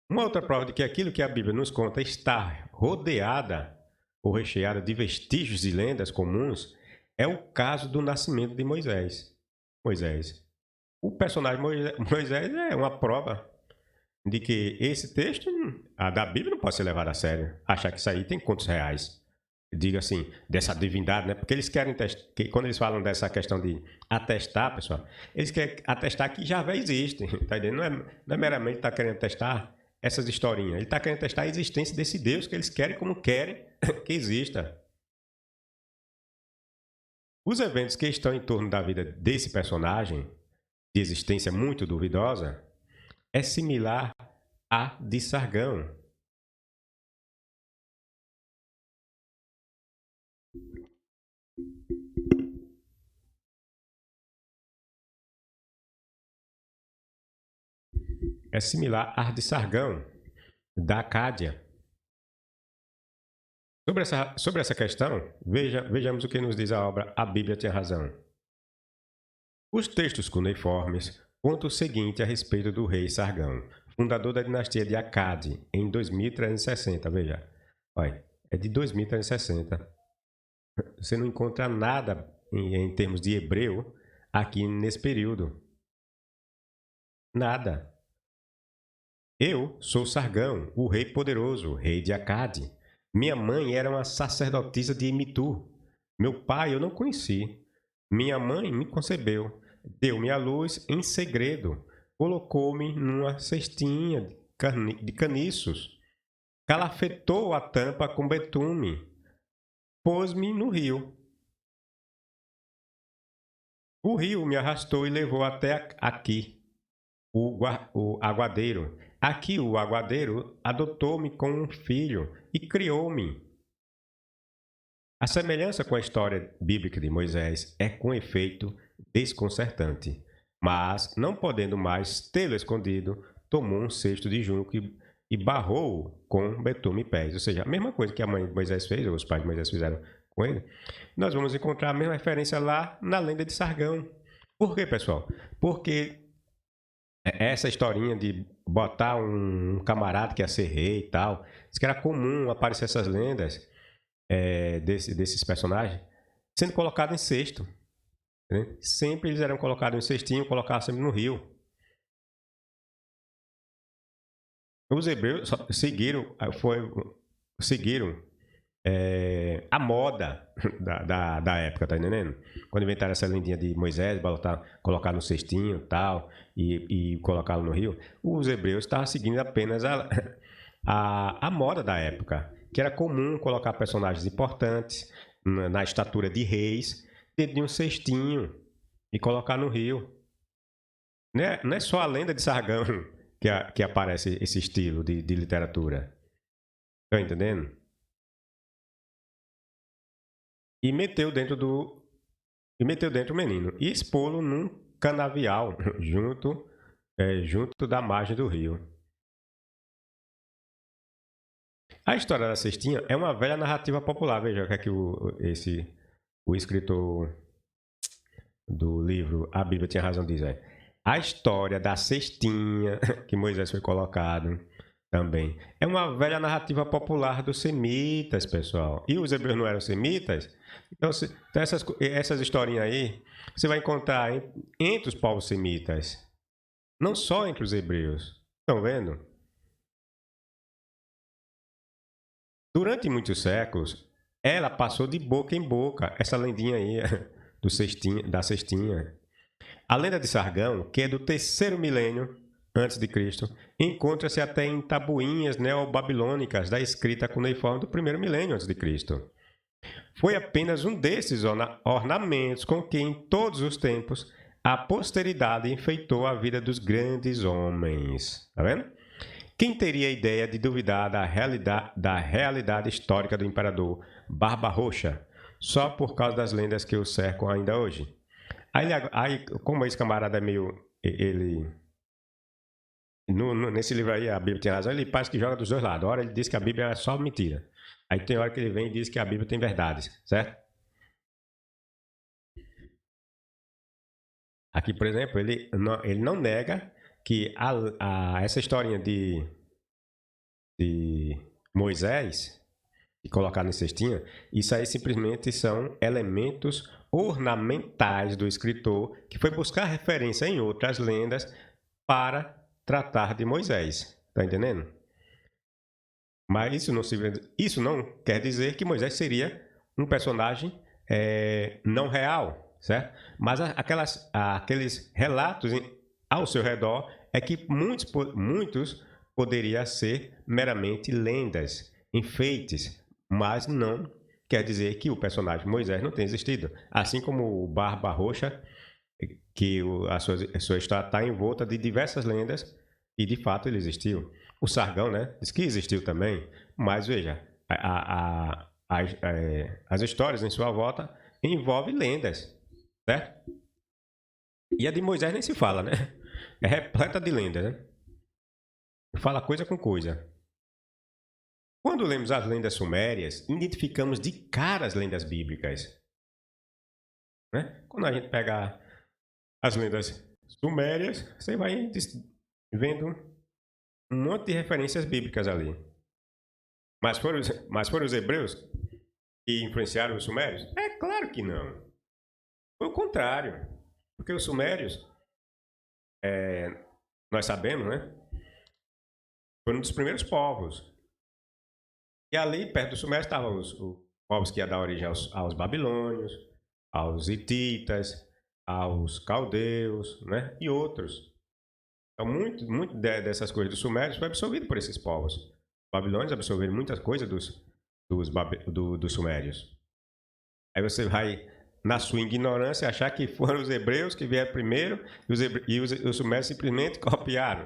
Uma outra prova de que aquilo que a Bíblia nos conta está rodeada ou recheada de vestígios de lendas comuns é o caso do nascimento de Moisés. O personagem Moisés é uma prova de que esse texto, a da Bíblia, não pode ser levado a sério. Achar que isso aí tem contos reais. Diga assim, dessa divindade, né? Porque eles querem que quando eles falam dessa questão de atestar, pessoal, eles querem atestar que Javé existe, tá entendendo? Não é meramente estar querendo testar essas historinhas. Ele está querendo testar a existência desse Deus que eles querem como querem que exista. Os eventos que estão em torno da vida desse personagem, de existência muito duvidosa, é similar à de Sargão. É similar à de Sargão, da Acádia. Sobre essa questão, vejamos o que nos diz a obra A Bíblia Tinha Razão. Os textos cuneiformes contam o seguinte a respeito do rei Sargão, fundador da dinastia de Acade, em 2360. Veja, olha, é de 2360. Você não encontra nada em termos de hebreu aqui nesse período. Nada. Eu sou Sargão, o rei poderoso, rei de Acade. Minha mãe era uma sacerdotisa de Imitu. Meu pai eu não conheci. Minha mãe me concebeu. Deu-me à luz em segredo. Colocou-me numa cestinha de caniços. Calafetou a tampa com betume. Pôs-me no rio. O rio me arrastou e levou até aqui, o aguadeiro. Aqui o aguadeiro adotou-me como um filho e criou-me. A semelhança com a história bíblica de Moisés é com efeito desconcertante. Mas, não podendo mais tê-lo escondido, tomou um cesto de junco e barrou-o com betume e pés. Ou seja, a mesma coisa que a mãe de Moisés fez, ou os pais de Moisés fizeram com ele, nós vamos encontrar a mesma referência lá na lenda de Sargão. Por quê, pessoal? Porque essa historinha de botar um camarada que ia ser rei e tal, diz que era comum aparecer essas lendas desses personagens sendo colocados em cesto. Né? Sempre eles eram colocados em cestinho, colocados sempre no rio. Os hebreus seguiram a moda da época, tá entendendo? Quando inventaram essa lendinha de Moisés, colocar no cestinho tal, e colocá-lo no rio, os hebreus estavam seguindo apenas a moda da época, que era comum colocar personagens importantes na estatura de reis dentro de um cestinho e colocar no rio. Não é só a lenda de Sargão que aparece esse estilo de literatura. Tá entendendo? E meteu dentro o menino e expô-lo num canavial junto da margem do rio. A história da cestinha é uma velha narrativa popular. Veja o que é que o escritor do livro A Bíblia Tinha Razão diz. A história da cestinha que Moisés foi colocado também é uma velha narrativa popular dos semitas, pessoal. E os hebreus não eram semitas? Então essas historinhas aí você vai encontrar entre os povos semitas, não só entre os hebreus. Estão vendo? Durante muitos séculos, ela passou de boca em boca, essa lendinha aí da cestinha. A lenda de Sargão, que é do 3º milênio antes de Cristo, encontra-se até em tabuinhas neobabilônicas da escrita cuneiforme do 1º milênio antes de Cristo. Foi apenas um desses ornamentos com que, em todos os tempos, a posteridade enfeitou a vida dos grandes homens. Tá vendo? Quem teria a ideia de duvidar da realidade histórica do imperador Barba Roxa só por causa das lendas que o cercam ainda hoje? Aí como esse camarada é meio... Ele Nesse livro aí, a Bíblia tem razão, ele parece que joga dos dois lados. Ora ele diz que a Bíblia é só mentira. Aí tem hora que ele vem e diz que a Bíblia tem verdades, certo? Aqui, por exemplo, ele não nega que essa historinha de Moisés, e colocar na cestinha, isso aí simplesmente são elementos ornamentais do escritor que foi buscar referência em outras lendas para tratar de Moisés. Tá entendendo? Mas isso não quer dizer que Moisés seria um personagem não real, certo? Mas aqueles relatos ao seu redor é que muitos poderiam ser meramente lendas, enfeites, mas não quer dizer que o personagem Moisés não tenha existido. Assim como o Barba Roxa, que a sua história está envolta de diversas lendas e de fato ele existiu. O Sargão, né, diz que existiu também, mas veja, as histórias em sua volta envolvem lendas, certo? E a de Moisés nem se fala, né? É repleta de lendas, né? Fala coisa com coisa. Quando lemos as lendas sumérias, identificamos de cara as lendas bíblicas. Né? Quando a gente pega as lendas sumérias, você vai vendo um monte de referências bíblicas ali. Mas foram os hebreus que influenciaram os sumérios? É claro que não. Foi o contrário. Porque os sumérios, nós sabemos, né? Foram um dos primeiros povos. E ali, perto dos sumérios, estavam os povos que iam dar origem aos babilônios, aos hititas, aos caldeus, né? E outros. Então, muito dessas coisas dos sumérios foi absorvido por esses povos. Os babilônios absorveram muitas coisas dos sumérios. Aí você vai, na sua ignorância, achar que foram os hebreus que vieram primeiro e os sumérios simplesmente copiaram.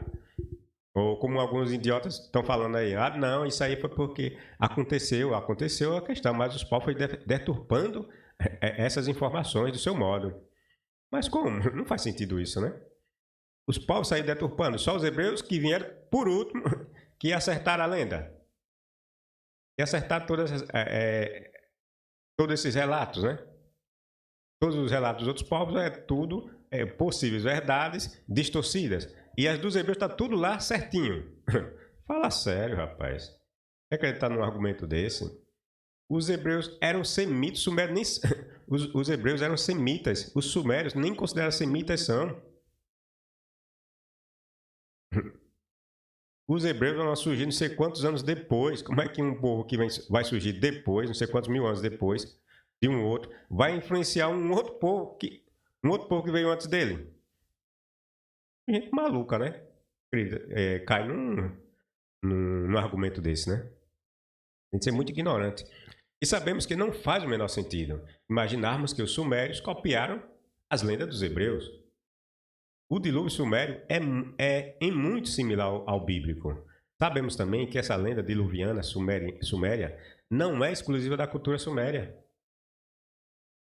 Ou como alguns idiotas estão falando aí, não, isso aí foi porque aconteceu a questão, mas os povos foram deturpando essas informações do seu modo. Mas como? Não faz sentido isso, né? Os povos saíram deturpando, só os hebreus que vieram por último, que acertaram a lenda. E acertaram todos esses relatos, né? Todos os relatos dos outros povos é tudo possíveis verdades distorcidas. E as dos hebreus está tudo lá certinho. Fala sério, rapaz. Quer acreditar num argumento desse? Os hebreus eram semitas, os hebreus eram semitas. Os sumérios nem considerados semitas são. Os hebreus vão surgir não sei quantos anos depois. Como é que um povo que vai surgir depois, não sei quantos mil anos depois, de um outro, vai influenciar um outro povo que veio antes dele? Gente maluca, né? Cai num argumento desse, né? A gente é muito ignorante. E sabemos que não faz o menor sentido imaginarmos que os sumérios copiaram as lendas dos hebreus. O dilúvio sumério é em muito similar ao bíblico. Sabemos também que essa lenda diluviana suméria não é exclusiva da cultura suméria.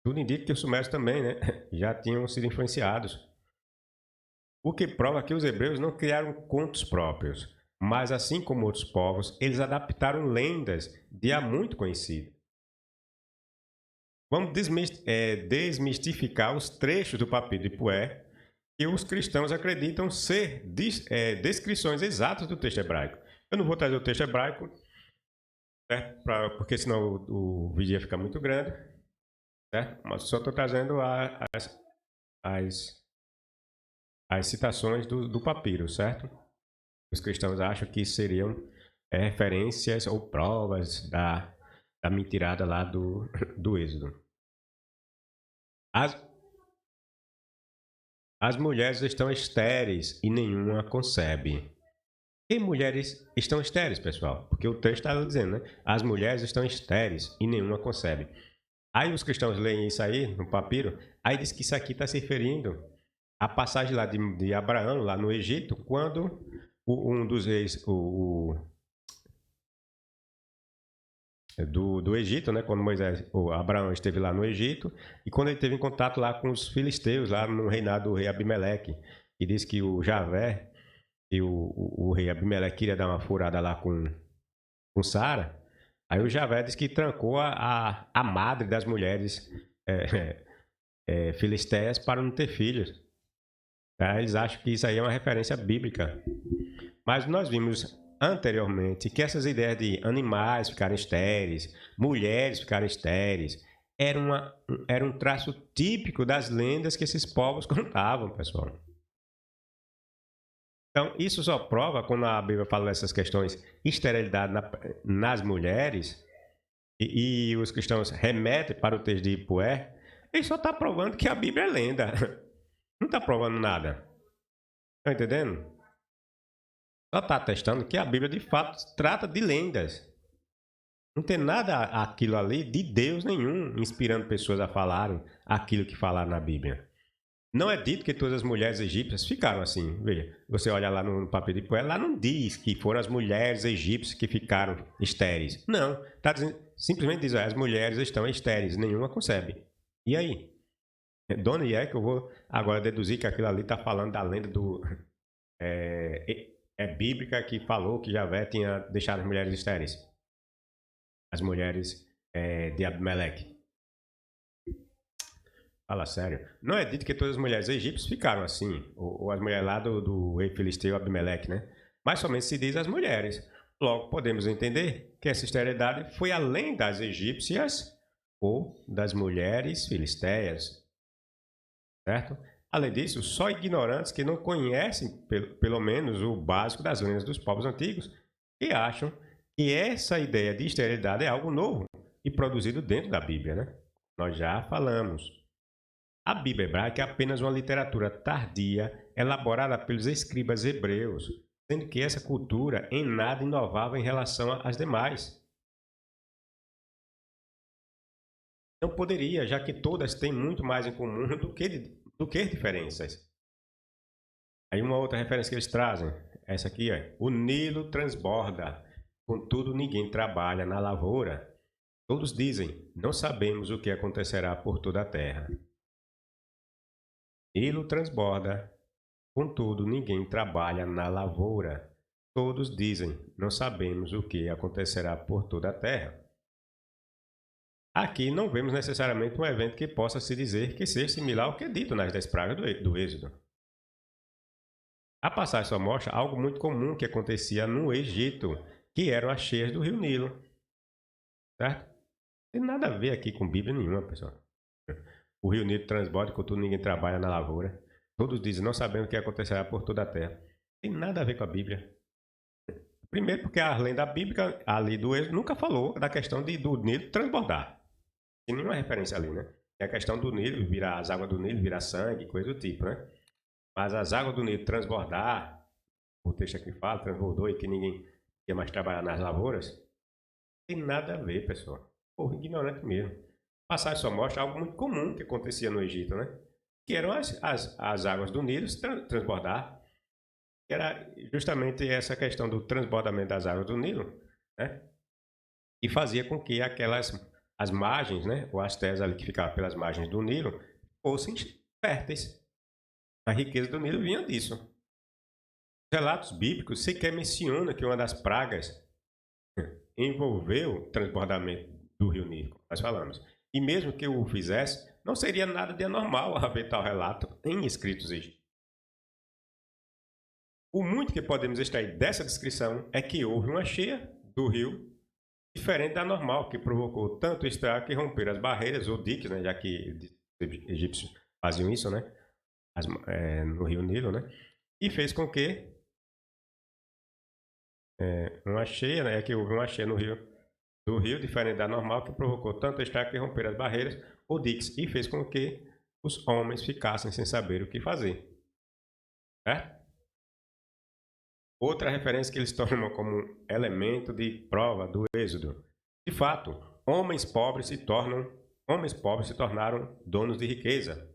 Tudo indica que os sumérios também, né, já tinham sido influenciados. O que prova que os hebreus não criaram contos próprios, mas assim como outros povos, eles adaptaram lendas de há muito conhecidas. Vamos desmistificar os trechos do Papiro de Puer que os cristãos acreditam ser descrições exatas do texto hebraico. Eu não vou trazer o texto hebraico, certo? Porque senão o vídeo ia ficar muito grande, certo? Mas só estou trazendo as citações do papiro, certo? Os cristãos acham que seriam referências ou provas da mentirada lá do Êxodo. As mulheres estão estéreis e nenhuma concebe. E mulheres estão estéreis, pessoal? Porque o texto está dizendo, né? As mulheres estão estéreis e nenhuma concebe. Aí os cristãos leem isso aí no papiro, aí diz que isso aqui está se referindo à passagem lá de Abraão, lá no Egito, quando um dos reis do Egito, né? Quando Abraão esteve lá no Egito, e quando ele teve em contato lá com os filisteus, lá no reinado do rei Abimeleque, e diz que o Javé e o rei Abimeleque queria dar uma furada lá com Sara. Aí o Javé diz que trancou a madre das mulheres filisteias para não ter filhos. Tá? Eles acham que isso aí é uma referência bíblica. Mas nós vimos anteriormente que essas ideias de animais ficarem estéreis, mulheres ficarem estéreis, era um traço típico das lendas que esses povos contavam, pessoal. Então, isso só prova, quando a Bíblia fala dessas questões, esterilidade nas mulheres, e os cristãos remetem para o texto de Ipué, ele só está provando que a Bíblia é lenda. Não está provando nada. Está entendendo? Só está atestando que a Bíblia, de fato, trata de lendas. Não tem nada aquilo ali de Deus nenhum inspirando pessoas a falarem aquilo que falaram na Bíblia. Não é dito que todas as mulheres egípcias ficaram assim. Veja, você olha lá no papel de Poé, lá não diz que foram as mulheres egípcias que ficaram estéreis. Não, simplesmente diz, as mulheres estão estéreis, nenhuma concebe. E aí? Dona é que eu vou agora deduzir que aquilo ali está falando da lenda do... É bíblica que falou que Javé tinha deixado as mulheres estéreis. As mulheres de Abimeleque. Fala sério. Não é dito que todas as mulheres egípcias ficaram assim, ou as mulheres lá do rei filisteu Abimeleque, né? Mas somente se diz as mulheres. Logo, podemos entender que essa esterilidade foi além das egípcias ou das mulheres filisteias, certo? Além disso, só ignorantes que não conhecem, pelo menos, o básico das lendas dos povos antigos, que acham que essa ideia de esterilidade é algo novo e produzido dentro da Bíblia, né? Nós já falamos. A Bíblia hebraica é apenas uma literatura tardia elaborada pelos escribas hebreus, sendo que essa cultura em nada inovava em relação às demais. Não poderia, já que todas têm muito mais em comum do que diferenças. Aí uma outra referência que eles trazem, essa aqui é: o Nilo transborda, contudo ninguém trabalha na lavoura. Todos dizem, não sabemos o que acontecerá por toda a terra. Nilo transborda, contudo ninguém trabalha na lavoura. Todos dizem, não sabemos o que acontecerá por toda a terra. Aqui não vemos necessariamente um evento que possa se dizer que seja similar ao que é dito nas 10 pragas do Êxodo. A passagem só mostra algo muito comum que acontecia no Egito, que eram as cheias do rio Nilo. Certo? Não tem nada a ver aqui com Bíblia nenhuma, pessoal. O rio Nilo transborda, contudo ninguém trabalha na lavoura. Todos dizem, não sabemos o que acontecerá por toda a terra. Não tem nada a ver com a Bíblia. Primeiro porque a lenda bíblica ali do Êxodo nunca falou da questão do Nilo transbordar. Tem nenhuma referência ali, né? Tem a questão do Nilo, virar as águas do Nilo, virar sangue, coisa do tipo, né? Mas as águas do Nilo transbordar, o texto aqui fala, transbordou e que ninguém ia mais trabalhar nas lavouras, tem nada a ver, pessoal. Porra, ignorante mesmo. A passagem só mostra algo muito comum que acontecia no Egito, né? Que eram as águas do Nilo transbordar. Que era justamente essa questão do transbordamento das águas do Nilo, né? E fazia com que as margens, né? Ou as terras ali que ficavam pelas margens do Nilo, fossem férteis. A riqueza do Nilo vinha disso. Os relatos bíblicos sequer mencionam que uma das pragas envolveu o transbordamento do rio Nilo, como nós falamos. E mesmo que o fizesse, não seria nada de anormal haver tal relato em escritos egípcios. O muito que podemos extrair dessa descrição é que houve uma cheia do rio diferente da normal, que provocou tanto estrago que romperam as barreiras ou diques, né, já que os egípcios faziam isso, né, no rio Nilo, né, e fez com que uma cheia, né, que houve uma cheia no rio, do rio, diferente da normal, que provocou tanto estrago que romperam as barreiras ou diques e fez com que os homens ficassem sem saber o que fazer. Certo? Outra referência que eles tomam como elemento de prova do Êxodo. De fato, homens pobres se tornaram donos de riqueza.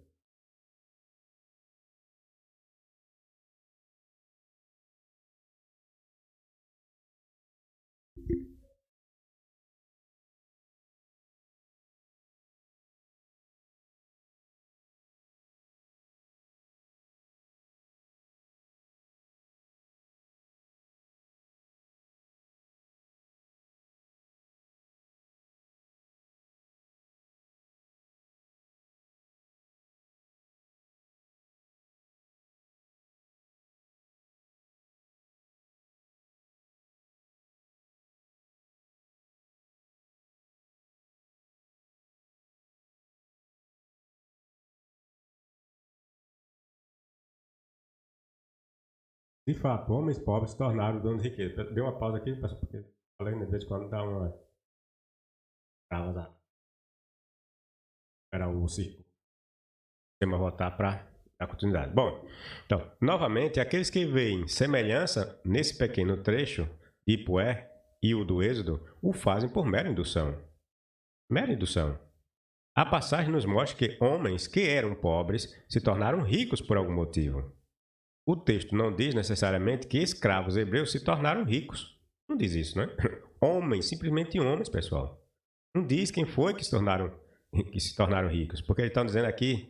De fato, homens pobres se tornaram donos de riqueza. Deu uma pausa aqui, porque falei, de vez em quando dá uma travada. Era o sistema voltar para a continuidade. Bom, então, novamente, aqueles que veem semelhança nesse pequeno trecho de Ipué e o do Êxodo o fazem por mera indução. Mera indução. A passagem nos mostra que homens que eram pobres se tornaram ricos por algum motivo. O texto não diz necessariamente que escravos hebreus se tornaram ricos. Não diz isso, né? Homens, simplesmente homens, pessoal. Não diz quem foi que se tornaram ricos. Porque eles estão dizendo aqui,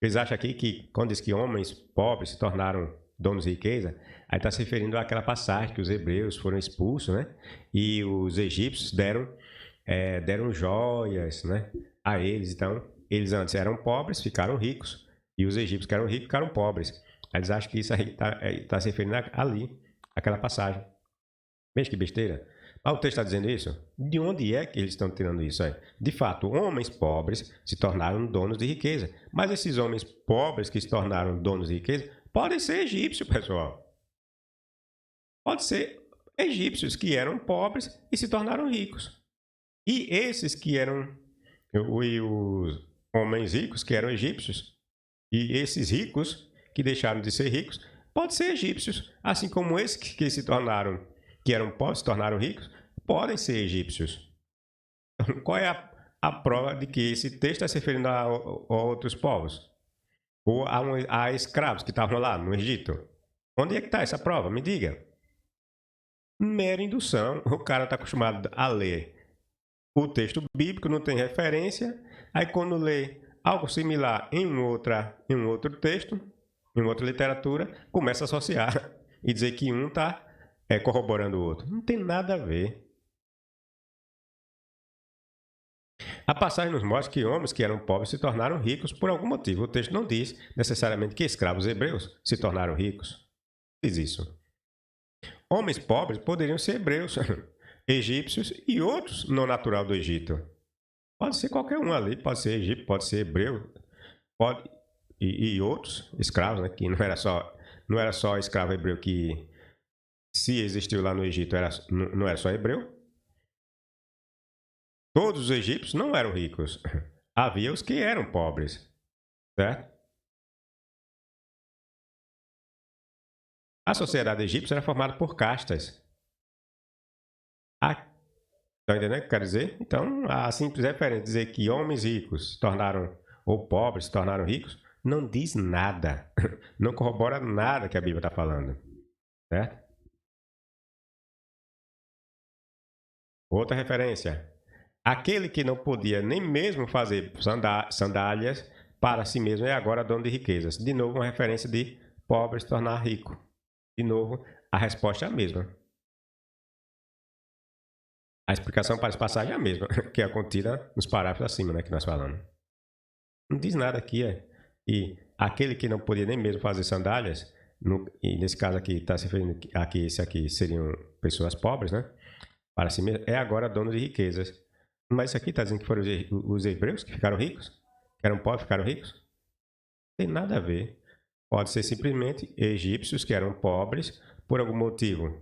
eles acham aqui que quando diz que homens pobres se tornaram donos de riqueza, aí está se referindo àquela passagem que os hebreus foram expulsos, né? E os egípcios deram joias, né? A eles. Então, eles antes eram pobres, ficaram ricos. E os egípcios que eram ricos ficaram pobres. Eles acham que isso aí está se referindo ali, aquela passagem. Veja que besteira. Mas o texto está dizendo isso? De onde é que eles estão tirando isso aí? De fato, homens pobres se tornaram donos de riqueza. Mas esses homens pobres que se tornaram donos de riqueza podem ser egípcios, pessoal. Pode ser egípcios que eram pobres e se tornaram ricos. E esses que eram os homens ricos que eram egípcios, e esses ricos que deixaram de ser ricos, podem ser egípcios, assim como esses que eram pobres se tornaram ricos, podem ser egípcios. Qual é a prova de que esse texto está se referindo a outros povos? Ou a escravos que estavam lá no Egito? Onde é que está essa prova? Me diga. Mera indução. O cara está acostumado a ler o texto bíblico, não tem referência, aí quando lê algo similar em um outro texto, em outra literatura, começa a associar e dizer que um está corroborando o outro. Não tem nada a ver. A passagem nos mostra que homens que eram pobres se tornaram ricos por algum motivo. O texto não diz necessariamente que escravos hebreus se tornaram ricos. Diz isso. Homens pobres poderiam ser hebreus, egípcios e outros não natural do Egito. Pode ser qualquer um ali, pode ser egípcio, pode ser hebreu, pode e outros escravos, né? Que não era só escravo hebreu que se existiu lá no Egito não era só hebreu. Todos os egípcios não eram ricos. Havia os que eram pobres, certo? A sociedade egípcia era formada por castas. Estão entendendo o que eu quero dizer? Então, a simples referência de dizer que homens ricos se tornaram, ou pobres se tornaram ricos, não diz nada. Não corrobora nada que a Bíblia está falando. Certo? Outra referência. Aquele que não podia nem mesmo fazer sandálias para si mesmo é agora dono de riquezas. De novo, uma referência de pobre se tornar rico. De novo, a resposta é a mesma. A explicação para essa passagem é a mesma, que é contida nos parágrafos acima, né, que nós falamos. Não diz nada aqui, E aquele que não podia nem mesmo fazer sandálias, e nesse caso aqui está se referindo aqui, esse aqui seriam pessoas pobres, né? Para si mesmo, é agora dono de riquezas. Mas isso aqui está dizendo que foram os hebreus que ficaram ricos? Que eram pobres ficaram ricos? Não tem nada a ver. Pode ser simplesmente egípcios que eram pobres por algum motivo.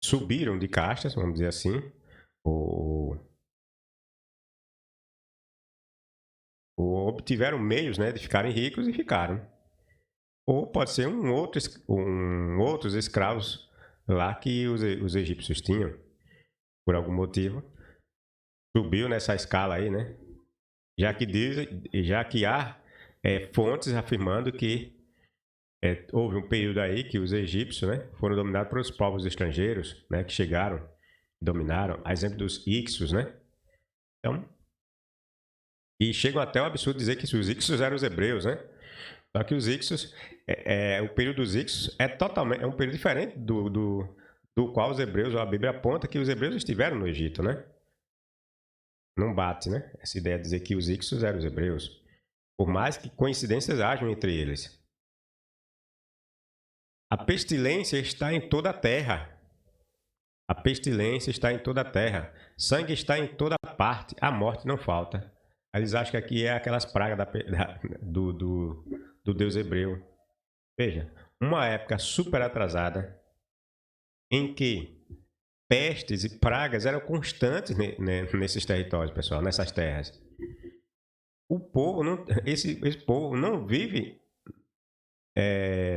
Subiram de castas, vamos dizer assim, ou obtiveram meios, né, de ficarem ricos e ficaram. Ou pode ser outros escravos lá que os egípcios tinham, por algum motivo. Subiu nessa escala aí, né? Já que há fontes afirmando que houve um período aí que os egípcios, né, foram dominados por os povos estrangeiros, né, que chegaram, dominaram, a exemplo dos Ixos, né? Então, e chegam até o absurdo de dizer que os Ixos eram os hebreus, né? Só que os Ixos, o período dos Ixos é um período diferente do qual os hebreus, ou a Bíblia aponta que os hebreus estiveram no Egito, né? Não bate, né? Essa ideia de dizer que os Ixos eram os hebreus. Por mais que coincidências hajam entre eles. A pestilência está em toda a terra. A pestilência está em toda a terra. Sangue está em toda parte. A morte não falta. Eles acham que aqui é aquelas pragas do deus hebreu. Veja, uma época super atrasada em que pestes e pragas eram constantes nesses territórios, pessoal, nessas terras. O povo não, esse povo não vive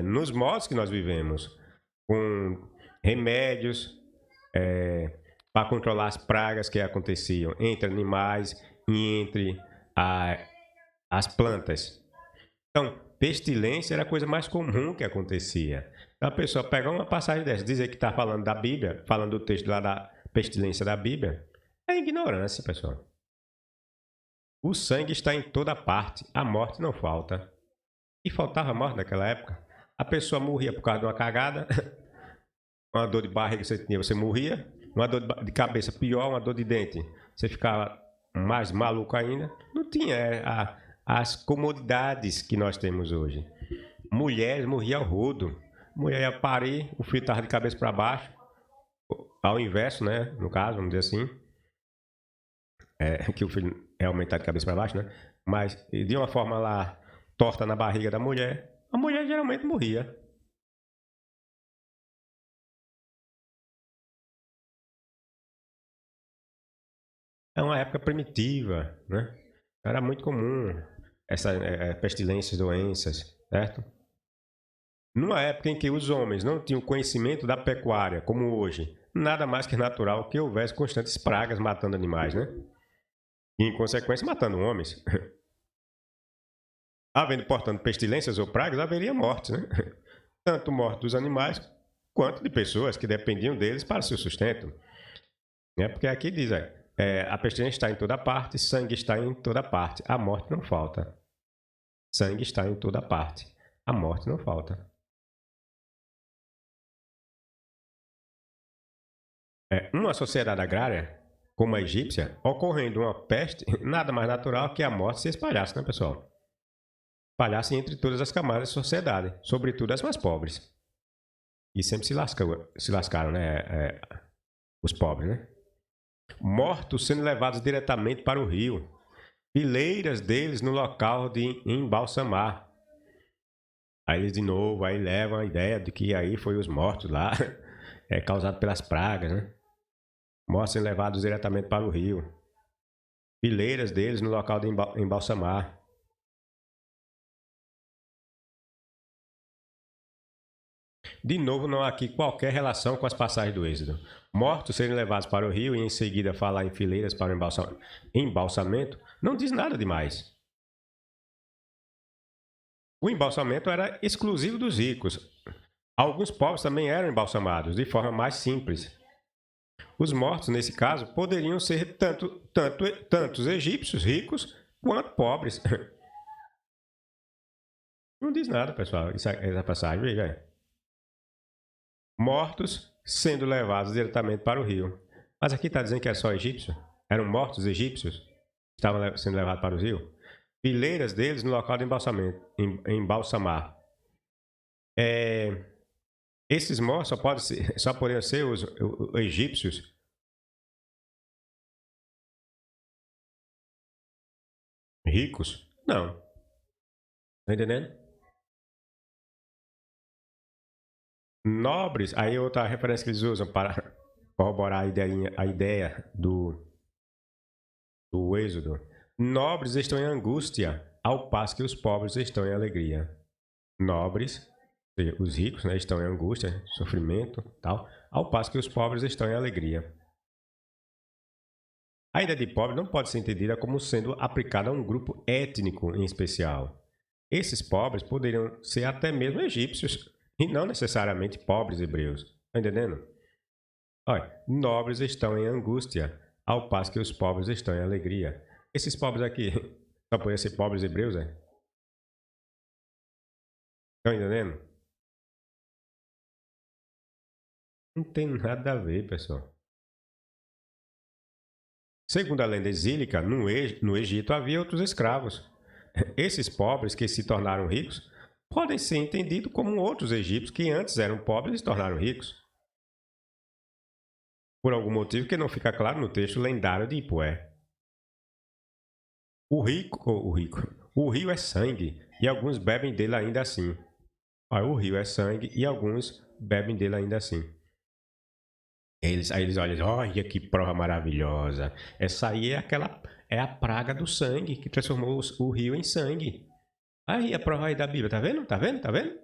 nos modos que nós vivemos, com remédios para controlar as pragas que aconteciam entre animais e entre as plantas. Então, pestilência era a coisa mais comum que acontecia. Então, a pessoa pegar uma passagem dessa, dizer que está falando da Bíblia, falando do texto lá da pestilência da Bíblia, é ignorância, pessoal. O sangue está em toda parte, a morte não falta. E faltava morte naquela época. A pessoa morria por causa de uma cagada, uma dor de barriga que você tinha, você morria, uma dor de cabeça pior, uma dor de dente, você ficava mais maluco ainda. Não tinha as comodidades que nós temos hoje. Mulheres morriam ao rodo. Mulher ia parir, o filho estava de cabeça para baixo, ao inverso, né? No caso, vamos dizer assim. Que o filho realmente está de cabeça para baixo, né? Mas de uma forma lá torta na barriga da mulher, a mulher geralmente morria. É uma época primitiva, né? Era muito comum essas pestilências, doenças, certo? Numa época em que os homens não tinham conhecimento da pecuária, como hoje, nada mais que natural que houvesse constantes pragas matando animais, né? E, em consequência, matando homens. Havendo, portanto, pestilências ou pragas, haveria mortes, né? Tanto morte dos animais quanto de pessoas que dependiam deles para seu sustento. Porque aqui diz, a pestilência está em toda parte, sangue está em toda parte, a morte não falta. Sangue está em toda parte, a morte não falta. Uma sociedade agrária, como a egípcia, ocorrendo uma peste, nada mais natural que a morte se espalhasse, né, pessoal? Espalhasse entre todas as camadas da sociedade, sobretudo as mais pobres. E sempre se lascaram, né? Os pobres, né? Mortos sendo levados diretamente para o rio, fileiras deles no local de embalsamar. Aí eles de novo aí levam a ideia de que aí foi os mortos lá, causado pelas pragas, né? Mortos sendo levados diretamente para o rio, fileiras deles no local de embalsamar. De novo, não há aqui qualquer relação com as passagens do Êxodo. Mortos serem levados para o rio e em seguida falar em fileiras para o embalsamento não diz nada demais. O embalsamento era exclusivo dos ricos. Alguns povos também eram embalsamados de forma mais simples. Os mortos, nesse caso, poderiam ser tantos egípcios ricos quanto pobres. Não diz nada, pessoal, essa passagem, veja aí. Mortos sendo levados diretamente para o rio. Mas aqui está dizendo que era só egípcio? Eram mortos egípcios que estavam sendo levados para o rio? Fileiras deles no local de embalsamar. Esses mortos só poderiam ser os egípcios. Ricos? Não. Tá entendendo? Nobres, aí outra referência que eles usam para corroborar a ideia do Êxodo. Nobres estão em angústia, ao passo que os pobres estão em alegria. Nobres, os ricos, né, estão em angústia, sofrimento, tal, ao passo que os pobres estão em alegria. A ideia de pobre não pode ser entendida como sendo aplicada a um grupo étnico em especial. Esses pobres poderiam ser até mesmo egípcios, e não necessariamente pobres hebreus. Está entendendo? Olha, nobres estão em angústia, ao passo que os pobres estão em alegria. Esses pobres aqui só poderiam ser pobres hebreus, é? Estão entendendo? Não tem nada a ver, pessoal. Segundo a lenda exílica, no Egito havia outros escravos. Esses pobres que se tornaram ricos podem ser entendidos como outros egípcios que antes eram pobres e se tornaram ricos. Por algum motivo que não fica claro no texto lendário de Ipué. O rio é sangue, e alguns bebem dele ainda assim. Olha, o rio é sangue e alguns bebem dele ainda assim. Aí eles olham, olha que prova maravilhosa. Essa aí é a praga do sangue que transformou o rio em sangue. Aí a prova aí da Bíblia, tá vendo? Tá vendo? Tá vendo?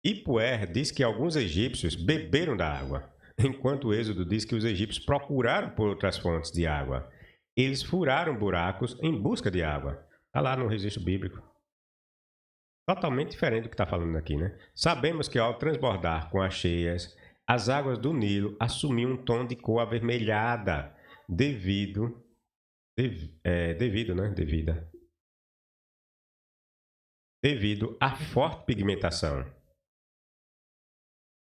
Ipuer diz que alguns egípcios beberam da água, enquanto o Êxodo diz que os egípcios procuraram por outras fontes de água. Eles furaram buracos em busca de água. Está lá no registro bíblico. Totalmente diferente do que está falando aqui, né? Sabemos que ao transbordar com as cheias, as águas do Nilo assumiam um tom de cor avermelhada devido à forte pigmentação.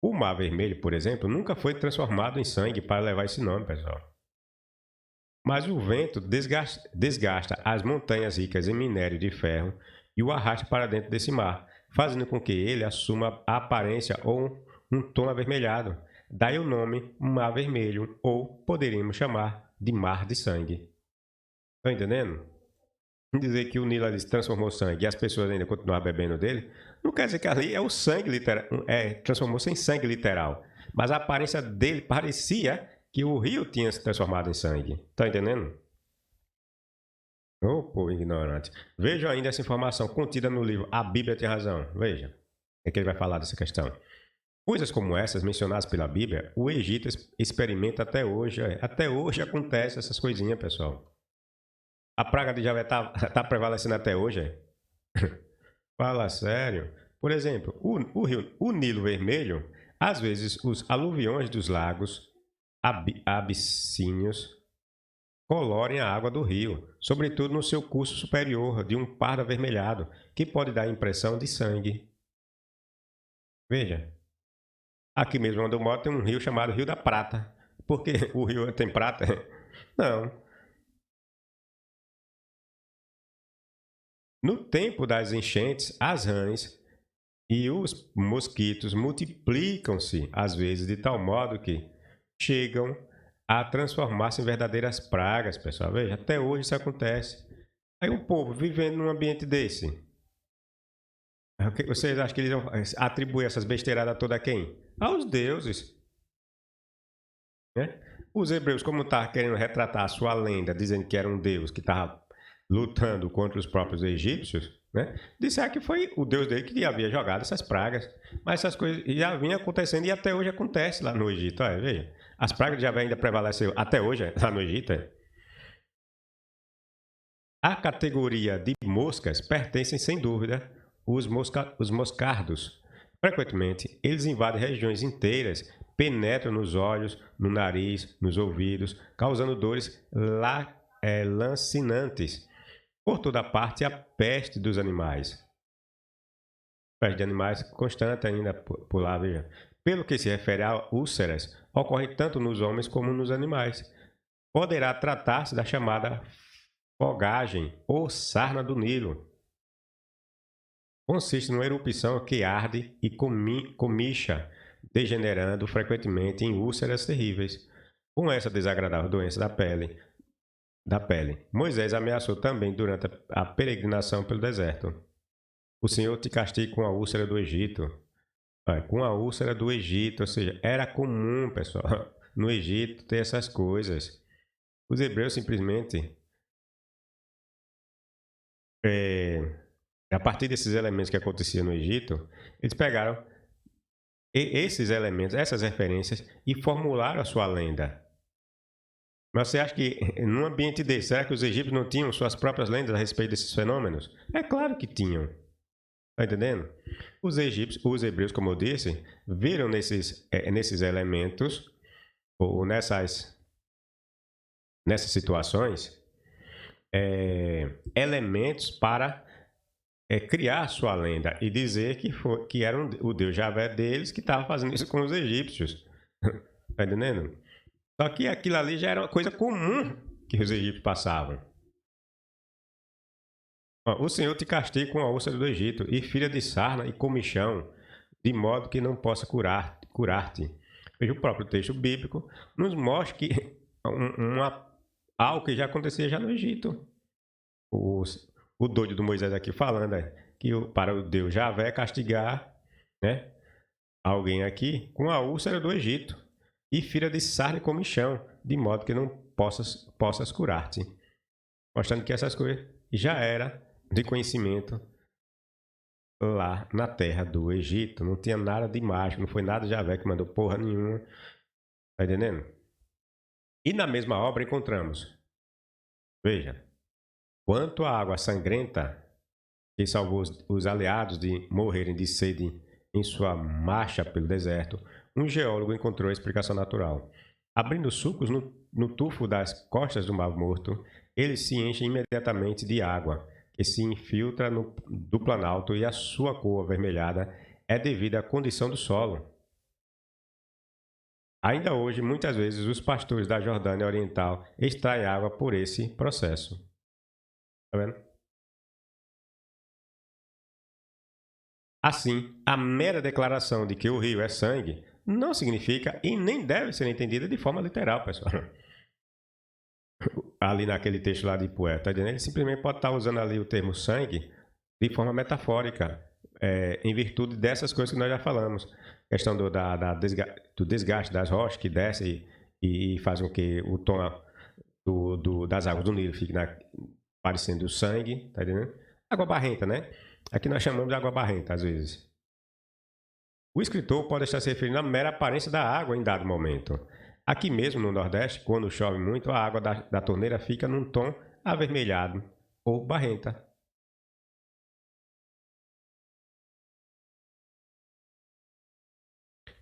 O Mar Vermelho, por exemplo, nunca foi transformado em sangue para levar esse nome, pessoal. Mas o vento desgasta as montanhas ricas em minério de ferro e o arrasta para dentro desse mar, fazendo com que ele assuma a aparência ou um tom avermelhado. Daí o nome Mar Vermelho, ou poderíamos chamar de Mar de Sangue. Estão entendendo? Dizer que o Nilo ali se transformou em sangue e as pessoas ainda continuaram bebendo dele, não quer dizer que ali é o sangue literal, transformou-se em sangue literal. Mas a aparência dele parecia que o rio tinha se transformado em sangue. Tá entendendo? Ô, povo ignorante. Vejam ainda essa informação contida no livro A Bíblia Tem Razão. Veja. É que ele vai falar dessa questão. Coisas como essas mencionadas pela Bíblia, o Egito experimenta até hoje. Até hoje acontece essas coisinhas, pessoal. A praga de Javé tá prevalecendo até hoje. Fala sério. Por exemplo, o Nilo Vermelho, às vezes os aluviões dos lagos abissínios colorem a água do rio, sobretudo no seu curso superior, de um pardo avermelhado, que pode dar a impressão de sangue. Veja, aqui mesmo onde eu moro tem um rio chamado Rio da Prata. Por que o rio tem prata? Não. No tempo das enchentes, as rãs e os mosquitos multiplicam-se, às vezes, de tal modo que chegam a transformar-se em verdadeiras pragas, pessoal. Veja, até hoje isso acontece. Aí o povo vivendo num ambiente desse. Vocês acham que eles vão atribuir essas besteiradas todas a quem? Aos deuses. Né? Os hebreus, como estavam querendo retratar a sua lenda, dizendo que era um deus que estava lutando contra os próprios egípcios, né? Disseram que foi o deus dele que havia jogado essas pragas. Mas essas coisas já vinham acontecendo e até hoje acontece lá no Egito. Olha, veja, as pragas de Javé ainda prevalecem até hoje lá no Egito. A categoria de moscas pertencem, sem dúvida, os moscardos. Frequentemente, eles invadem regiões inteiras, penetram nos olhos, no nariz, nos ouvidos, causando dores lancinantes. Por toda parte, a peste dos animais. Peste de animais constante ainda por lá, veja. Pelo que se refere a úlceras, ocorre tanto nos homens como nos animais. Poderá tratar-se da chamada fogagem ou sarna do Nilo. Consiste numa erupção que arde e comicha, degenerando frequentemente em úlceras terríveis. Com essa desagradável doença da pele, Moisés ameaçou também durante a peregrinação pelo deserto. O Senhor te castiga com a úlcera do Egito. Com a úlcera do Egito, ou seja, era comum, pessoal, no Egito ter essas coisas. Os hebreus simplesmente, a partir desses elementos que aconteciam no Egito, eles pegaram esses elementos, essas referências e formularam a sua lenda. Mas você acha que, num ambiente desse, será que os egípcios não tinham suas próprias lendas a respeito desses fenômenos? É claro que tinham. Está entendendo? Os hebreus, como eu disse, viram nesses elementos, ou nessas situações, elementos para criar sua lenda e dizer que era o Deus Javé deles que estava fazendo isso com os egípcios. Está entendendo? Só que aquilo ali já era uma coisa comum que os egípcios passavam. O Senhor te castiga com a úlcera do Egito, e filha de sarna e comichão, de modo que não possa curar-te. Veja, o próprio texto bíblico nos mostra que algo que já acontecia já no Egito. O doido do Moisés aqui falando que para o Deus Javé castigar, né, alguém aqui com a úlcera do Egito e fira de sarna e comichão, de modo que não possas curar-te. Mostrando que essas coisas já era de conhecimento lá na terra do Egito. Não tinha nada de mágico, não foi nada de Javé que mandou porra nenhuma. Tá entendendo? E na mesma obra encontramos, veja, quanto à água sangrenta que salvou os aliados de morrerem de sede em sua marcha pelo deserto, um geólogo encontrou a explicação natural. Abrindo sulcos no tufo das costas do Mar Morto, eles se enchem imediatamente de água, que se infiltra do Planalto e a sua cor avermelhada é devida à condição do solo. Ainda hoje, muitas vezes, os pastores da Jordânia Oriental extraem água por esse processo. Tá vendo? Assim, a mera declaração de que o rio é sangue não significa e nem deve ser entendida de forma literal, pessoal. Ali naquele texto lá de Ipué, tá entendendo? Ele simplesmente pode estar usando ali o termo sangue de forma metafórica, em virtude dessas coisas que nós já falamos. Questão do desgaste das rochas que desce e faz com que o tom das águas do Nilo fique parecendo sangue, tá entendendo? Água barrenta, né? Aqui nós chamamos de água barrenta, às vezes. O escritor pode estar se referindo à mera aparência da água em dado momento. Aqui mesmo no Nordeste, quando chove muito, a água da torneira fica num tom avermelhado ou barrenta.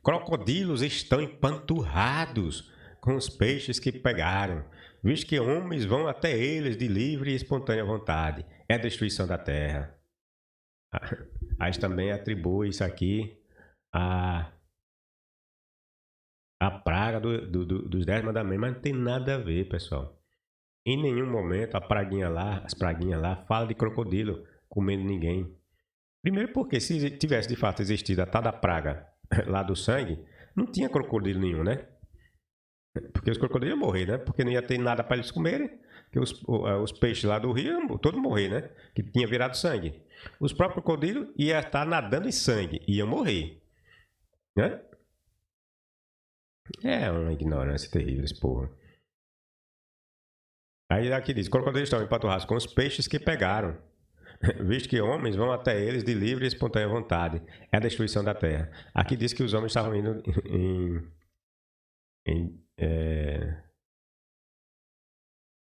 Crocodilos estão empanturrados com os peixes que pegaram, visto que homens vão até eles de livre e espontânea vontade. É a destruição da terra. Aí também atribui isso aqui a praga dos 10 mandamentos, mas não tem nada a ver, pessoal. Em nenhum momento as praguinhas lá falam de crocodilo comendo ninguém. Primeiro porque se tivesse de fato existido a tal da praga lá do sangue, não tinha crocodilo nenhum, né? Porque os crocodilos iam morrer, né? Porque não ia ter nada para eles comerem, porque os peixes lá do rio iam todos morrer, né? Que tinha virado sangue. Os próprios crocodilos iam estar nadando em sangue, iam morrer, né? É uma ignorância terrível esse povo. Aí aqui diz, crocodilos estão empanturrados com os peixes que pegaram, visto que homens vão até eles de livre e espontânea vontade. É a destruição da terra. Aqui diz que os homens estavam indo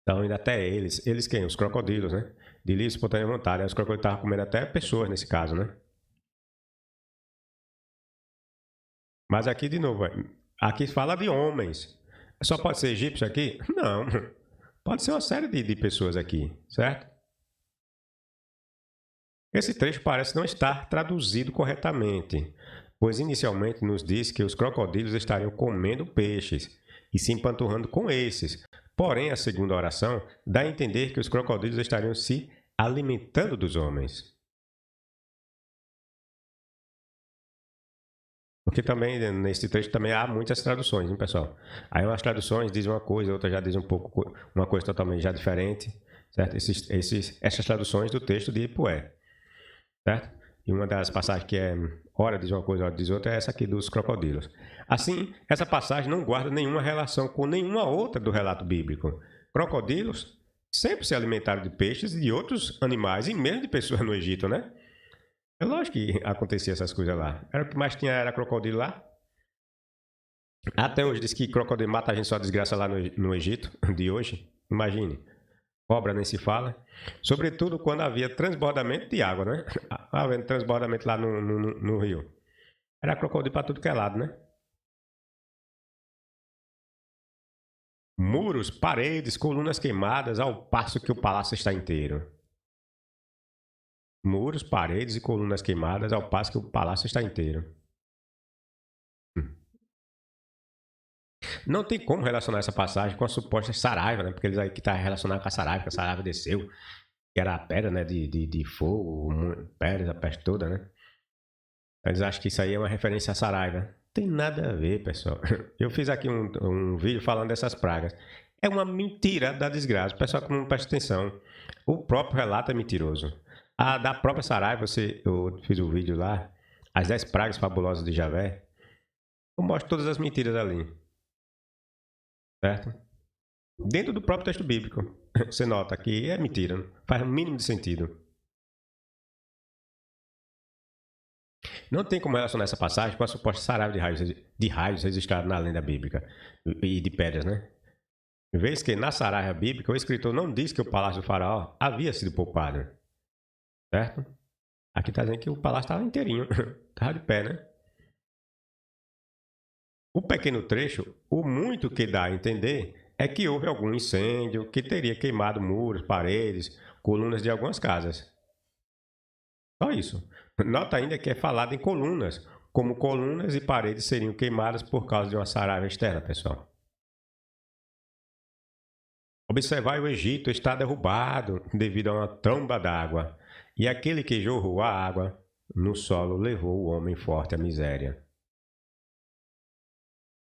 estavam indo até eles. Eles quem? Os crocodilos, né? De livre e espontânea vontade. Aí os crocodilos estavam comendo até pessoas nesse caso, né? Mas aqui de novo, aqui fala de homens. Só pode ser egípcio aqui? Não. Pode ser uma série de pessoas aqui, certo? Esse trecho parece não estar traduzido corretamente, pois inicialmente nos diz que os crocodilos estariam comendo peixes e se empanturrando com esses. Porém, a segunda oração dá a entender que os crocodilos estariam se alimentando dos homens. Porque também, nesse trecho, também há muitas traduções, hein, pessoal? Aí umas traduções dizem uma coisa, outras já dizem uma coisa totalmente já diferente, certo? Essas traduções do texto de Ipué, certo? E uma das passagens que é hora diz uma coisa, hora diz outra, é essa aqui dos crocodilos. Assim, essa passagem não guarda nenhuma relação com nenhuma outra do relato bíblico. Crocodilos sempre se alimentaram de peixes e de outros animais, e mesmo de pessoas no Egito, né? É lógico que acontecia essas coisas lá. Era o que mais tinha, era crocodilo lá. Até hoje diz que crocodilo mata a gente só desgraça lá no Egito, de hoje. Imagine. Cobra nem se fala. Sobretudo quando havia transbordamento de água, né? Havendo transbordamento lá no rio. Era crocodilo para tudo que é lado, né? Muros, paredes, colunas queimadas, ao passo que o palácio está inteiro. Muros, paredes e colunas queimadas, ao passo que o palácio está inteiro. Não tem como relacionar essa passagem com a suposta Saraiva, né? Porque eles aí que está relacionado com a Saraiva, que a Saraiva desceu, que era a pedra, né? De fogo, pedra, a peste toda, né? Eles acham que isso aí é uma referência a Saraiva. Tem nada a ver, pessoal. Eu fiz aqui um vídeo falando dessas pragas. é uma mentira da desgraça. O pessoal que não presta atenção. O próprio relato é mentiroso. A da própria Sarai, eu fiz um vídeo lá, as 10 pragas fabulosas de Javé. Eu mostro todas as mentiras ali. Certo? Dentro do próprio texto bíblico. Você nota que é mentira. Não faz o mínimo de sentido. Não tem como relacionar essa passagem com a suposta saraiva de raios registrada na lenda bíblica e de pedras, né? Vez que na saraiva bíblica o escritor não diz que o palácio do faraó havia sido poupado, certo? Aqui está dizendo que o palácio estava inteirinho, estava de pé, né? O pequeno trecho, o muito que dá a entender é que houve algum incêndio que teria queimado muros, paredes, colunas de algumas casas. Só isso. Nota ainda que é falado em colunas, como colunas e paredes seriam queimadas por causa de uma saraiva externa, pessoal. Observai, o Egito está derrubado devido a uma tromba d'água, e aquele que jorrou a água no solo levou o homem forte à miséria.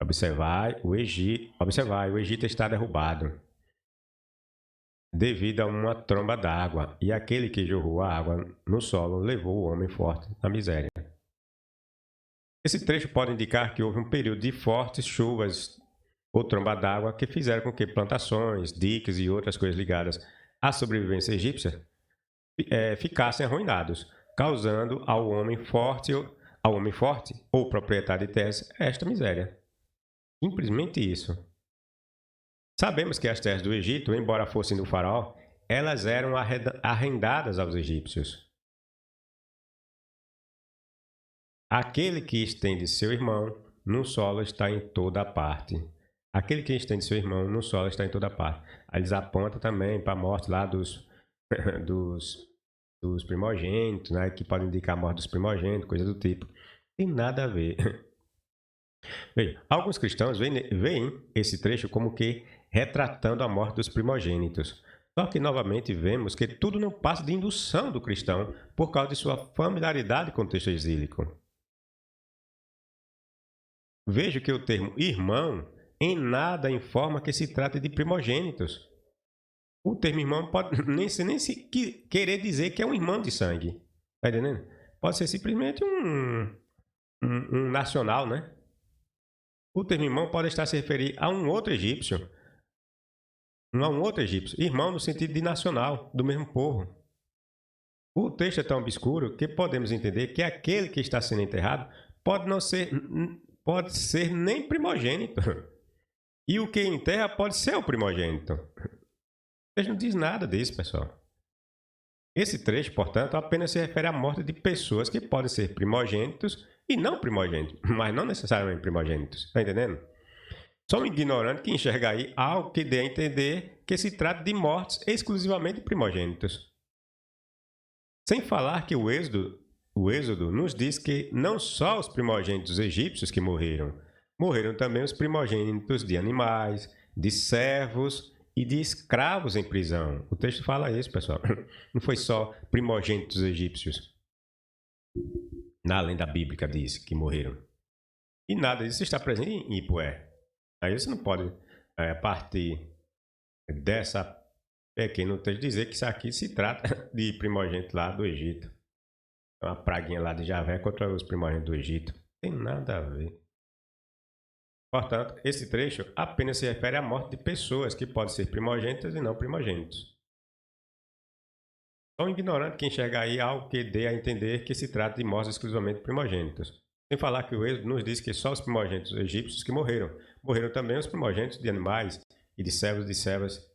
Observai, o Egito está derrubado devido a uma tromba d'água, e aquele que jorrou a água no solo levou o homem forte à miséria. Esse trecho pode indicar que houve um período de fortes chuvas ou tromba d'água que fizeram com que plantações, diques e outras coisas ligadas à sobrevivência egípcia ficassem arruinados, causando ao homem forte ou proprietário de terras esta miséria. Simplesmente isso. Sabemos que as terras do Egito, embora fossem do faraó, elas eram arrendadas aos egípcios. Aquele que estende seu irmão no solo está em toda parte. Aquele que estende seu irmão no solo está em toda parte. Aí eles apontam também para a morte lá dos primogênitos, né, que podem indicar a morte dos primogênitos, coisa do tipo. Tem nada a ver. Veja, alguns cristãos veem esse trecho como que retratando a morte dos primogênitos. Só que, novamente, vemos que tudo não passa de indução do cristão por causa de sua familiaridade com o texto exílico. Veja que o termo irmão em nada informa que se trata de primogênitos. O termo irmão pode nem se querer dizer que é um irmão de sangue. Tá entendendo? Pode ser simplesmente um nacional, né? O termo irmão pode estar se referir a um outro egípcio. Não a um outro egípcio. Irmão no sentido de nacional, do mesmo povo. O texto é tão obscuro que podemos entender que aquele que está sendo enterrado pode ser nem primogênito. E o que enterra pode ser o primogênito. O texto não diz nada disso, pessoal. Esse trecho, portanto, apenas se refere à morte de pessoas que podem ser primogênitos e não primogênitos, mas não necessariamente primogênitos. Está entendendo? Só um ignorante que enxerga aí algo que dê a entender que se trata de mortes exclusivamente de primogênitos. Sem falar que o Êxodo nos diz que não só os primogênitos egípcios que morreram também os primogênitos de animais, de servos e de escravos em prisão. O texto fala isso, pessoal. Não foi só primogênitos egípcios. Na lenda bíblica diz que morreram. E nada disso está presente em Ipué. Aí você não pode partir dessa pequena texto dizer que isso aqui se trata de primogênito lá do Egito. Uma praguinha lá de Javé contra os primogênitos do Egito. Não tem nada a ver. Portanto, esse trecho apenas se refere à morte de pessoas que podem ser primogênitas e não primogênitos. Só um ignorante que enxerga aí algo que dê a entender que se trata de mortes exclusivamente primogênitos. Sem falar que o Êxodo nos diz que só os primogênitos egípcios que morreram. Morreram também os primogênitos de animais e de servos e de servas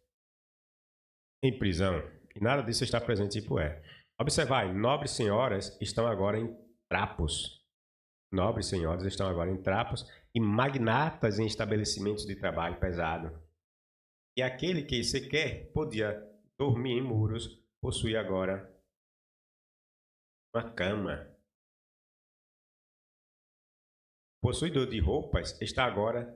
em prisão. E nada disso está presente em Ipué. Observai, nobres senhoras estão agora em trapos. Nobres senhoras estão agora em trapos e magnatas em estabelecimentos de trabalho pesado. E aquele que sequer podia dormir em muros possui agora uma cama. O possuidor de roupas está agora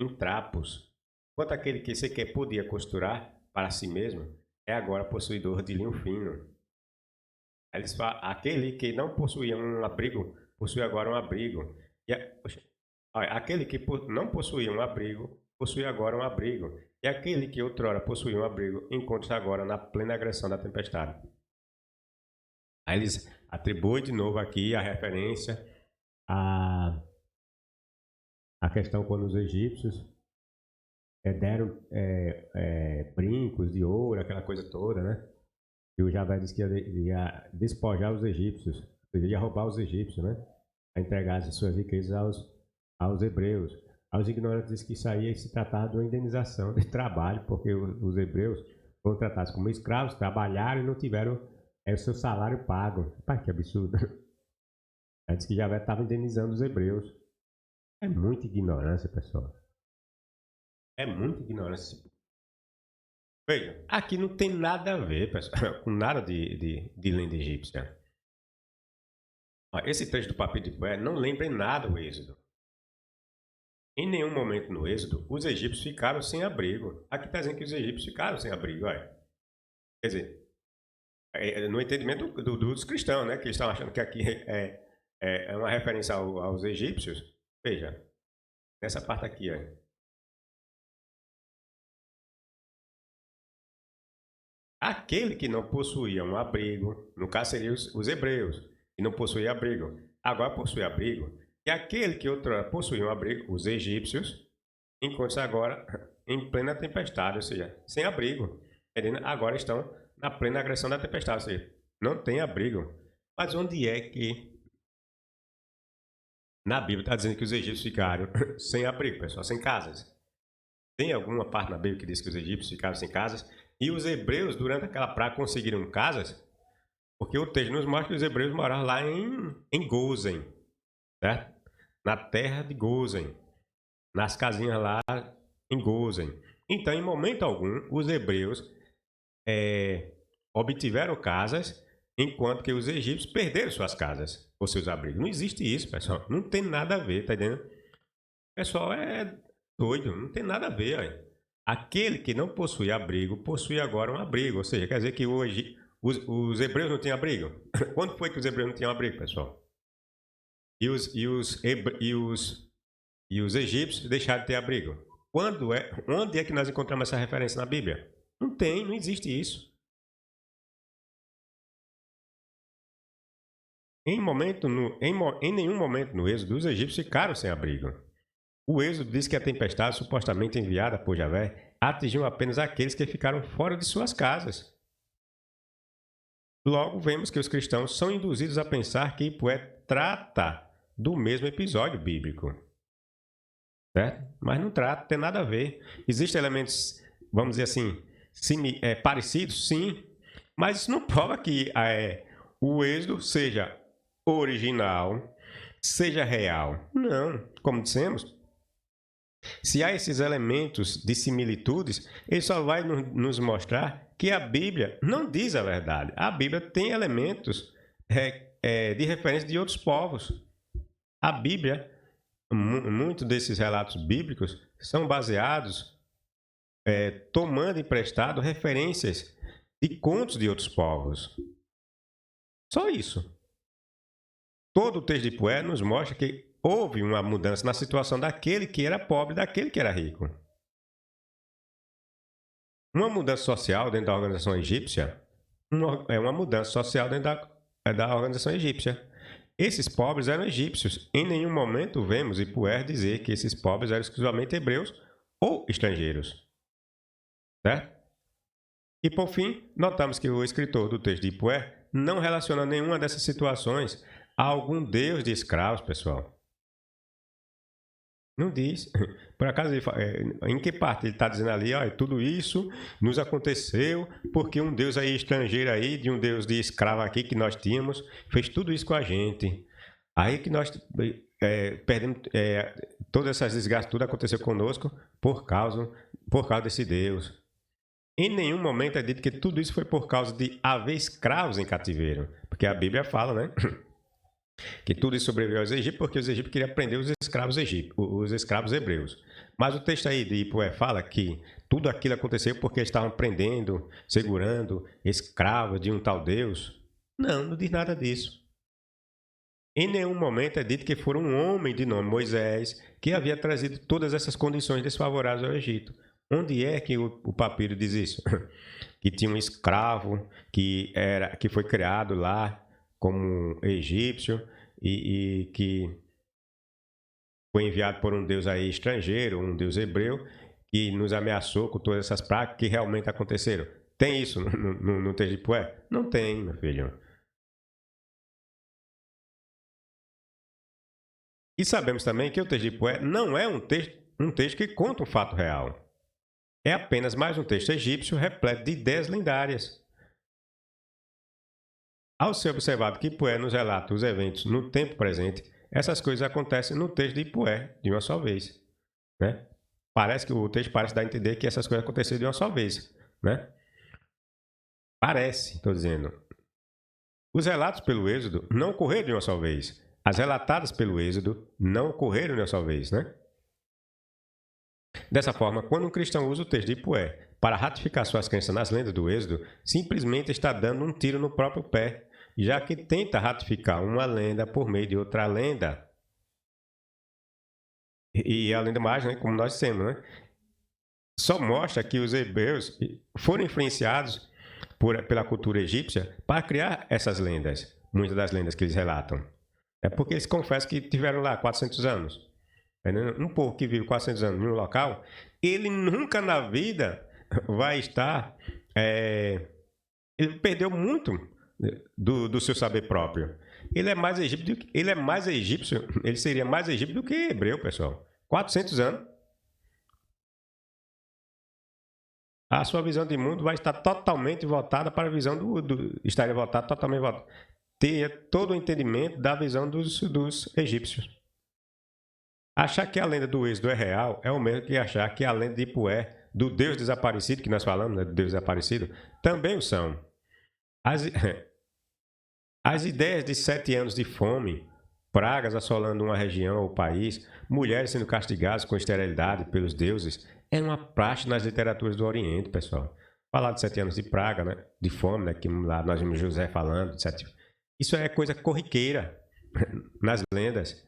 em trapos, enquanto aquele que sequer podia costurar para si mesmo é agora possuidor de linho fino. Aquele que não possuía um abrigo possui agora um abrigo. E aquele que não possuía um abrigo possui agora um abrigo. E aquele que outrora possuía um abrigo encontra-se agora na plena agressão da tempestade. Aí eles atribuem de novo aqui a referência à questão quando os egípcios deram brincos de ouro, aquela coisa toda, né? E o Javé disse que ia despojar os egípcios, ia roubar os egípcios, né? A entregar as suas riquezas aos hebreus. Aos ignorantes diz que isso aí se tratava de uma indenização de trabalho, porque os hebreus foram tratados como escravos, trabalharam e não tiveram o seu salário pago. Pai, que absurdo. Aí diz que Javé estava indenizando os hebreus. É muita ignorância, pessoal. É muita ignorância. Veja, aqui não tem nada a ver, pessoal, com nada de lenda egípcia. Esse trecho do Papiro de Ipué não lembra em nada o Êxodo. Em nenhum momento no Êxodo, os egípcios ficaram sem abrigo. Aqui está dizendo que os egípcios ficaram sem abrigo, olha. Quer dizer, no entendimento dos cristãos, né, que estão achando que aqui é uma referência aos egípcios. Veja, nessa parte aqui, olha. Aquele que não possuía um abrigo, no caso seriam os hebreus, que não possuía abrigo, agora possui abrigo. E aquele que outrora possuía um abrigo, os egípcios, encontra-se agora em plena tempestade, ou seja, sem abrigo. Agora estão na plena agressão da tempestade, ou seja, não tem abrigo. Mas onde é que na Bíblia está dizendo que os egípcios ficaram sem abrigo, pessoal, sem casas? Tem alguma parte na Bíblia que diz que os egípcios ficaram sem casas? E os hebreus, durante aquela praga, conseguiram casas? Porque o texto nos mostra que os hebreus moravam lá em Gozen, certo? Na terra de Gozen, nas casinhas lá em Gozen. Então, em momento algum, os hebreus obtiveram casas, enquanto que os egípcios perderam suas casas, ou seus abrigos. Não existe isso, pessoal. Não tem nada a ver, tá entendendo? O pessoal é doido, não tem nada a ver. Olha. Aquele que não possui abrigo, possui agora um abrigo. Ou seja, quer dizer que hoje os hebreus não tinham abrigo? Quando foi que os hebreus não tinham abrigo, pessoal? E os egípcios deixaram de ter abrigo? Onde é que nós encontramos essa referência na Bíblia? Não tem, não existe isso. Em nenhum momento no Êxodo, os egípcios ficaram sem abrigo. O Êxodo diz que a tempestade, supostamente enviada por Javé, atingiu apenas aqueles que ficaram fora de suas casas. Logo, vemos que os cristãos são induzidos a pensar que Ipué trata do mesmo episódio bíblico. Certo? Mas não trata, não tem nada a ver. Existem elementos, vamos dizer assim, parecidos, sim, mas isso não prova que o Êxodo seja original, seja real. Não, como dissemos, se há esses elementos de similitudes, ele só vai nos mostrar que a Bíblia não diz a verdade. A Bíblia tem elementos de referência de outros povos. A Bíblia, muitos desses relatos bíblicos são baseados, tomando emprestado referências de contos de outros povos. Só isso. Todo o texto de Ipué nos mostra que houve uma mudança na situação daquele que era pobre e daquele que era rico. Uma mudança social dentro da organização egípcia é uma mudança social dentro da organização egípcia. Esses pobres eram egípcios. Em nenhum momento vemos Ipué dizer que esses pobres eram exclusivamente hebreus ou estrangeiros. Certo? E por fim, notamos que o escritor do texto de Ipué não relaciona nenhuma dessas situações a algum deus de escravos, pessoal. Não diz. Por acaso, em que parte ele está dizendo ali, tudo isso nos aconteceu porque um deus aí estrangeiro aí, de um deus de escravo aqui que nós tínhamos, fez tudo isso com a gente. Aí que nós perdemos, todas essas desgastes, tudo aconteceu conosco por causa desse deus. Em nenhum momento é dito que tudo isso foi por causa de haver escravos em cativeiro. Porque a Bíblia fala, né? Que tudo isso sobreviveu aos egípcios porque os egípcios queriam prender os escravos hebreus. Mas o texto aí de Ipué fala que tudo aquilo aconteceu porque estavam prendendo, segurando escravos de um tal Deus. Não diz nada disso. Em nenhum momento é dito que foi um homem de nome Moisés que havia trazido todas essas condições desfavoráveis ao Egito. Onde é que o papiro diz isso? Que tinha um escravo que foi criado lá como egípcio e que foi enviado por um deus aí estrangeiro, um deus hebreu, que nos ameaçou com todas essas pragas que realmente aconteceram. Tem isso no texto de Poé? Não tem, meu filho. E sabemos também que o texto de Poé não é um texto que conta um fato real. É apenas mais um texto egípcio repleto de ideias lendárias. Ao ser observado que Poé nos relata os eventos no tempo presente, essas coisas acontecem no texto de Poé de uma só vez. Né? Parece que o texto parece dar a entender que essas coisas aconteceram de uma só vez. Né? Parece, estou dizendo. Os relatos pelo Êxodo não ocorreram de uma só vez. As relatadas pelo Êxodo não ocorreram de uma só vez, né? Dessa forma, quando um cristão usa o texto de Poé para ratificar suas crenças nas lendas do Êxodo, simplesmente está dando um tiro no próprio pé, já que tenta ratificar uma lenda por meio de outra lenda. E além do mais, né, como nós dissemos, né, só mostra que os hebreus foram influenciados pela cultura egípcia para criar essas lendas, muitas das lendas que eles relatam. É porque eles confessam que tiveram lá 400 anos. Um povo que vive 400 anos em um local, ele nunca na vida vai estar... ele perdeu muito do seu saber próprio. Ele seria mais egípcio do que hebreu, pessoal. 400 anos. A sua visão de mundo vai estar totalmente voltada para a visão estaria voltada totalmente voltada. Ter todo o entendimento da visão dos egípcios. Achar que a lenda do Êxodo é real é o mesmo que achar que a lenda de Poé, do Deus desaparecido, que nós falamos, né, do Deus desaparecido, também o são. As ideias de 7 anos de fome, pragas assolando uma região ou país, mulheres sendo castigadas com esterilidade pelos deuses, é uma praxe nas literaturas do Oriente, pessoal. Falar de 7 anos de praga, né, de fome, né, que lá nós vimos José falando, isso é coisa corriqueira nas lendas.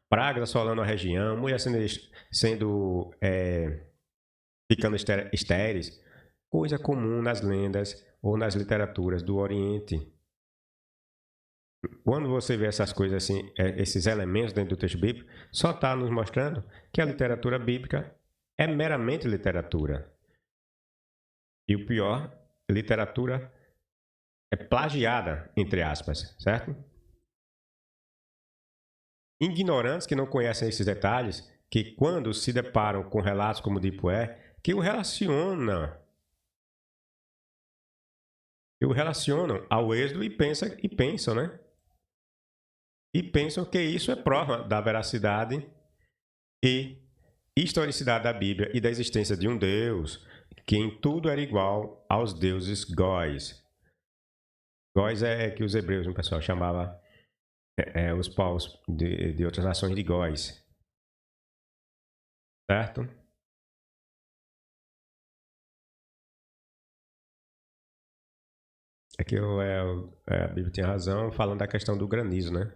Pragas assolando a região, mulheres ficando estéreis, coisa comum nas lendas ou nas literaturas do Oriente. Quando você vê essas coisas assim, esses elementos dentro do texto bíblico, só está nos mostrando que a literatura bíblica é meramente literatura. E o pior, literatura é plagiada, entre aspas, certo? Ignorantes que não conhecem esses detalhes, que quando se deparam com relatos como o de Poé, que o relacionam ao Êxodo e pensam, né? E pensam que isso é prova da veracidade e historicidade da Bíblia e da existência de um Deus que em tudo era igual aos deuses góis. Góis é que os hebreus, o pessoal chamava os povos de outras nações de góis. Certo? É que a Bíblia tem razão falando da questão do granizo, né?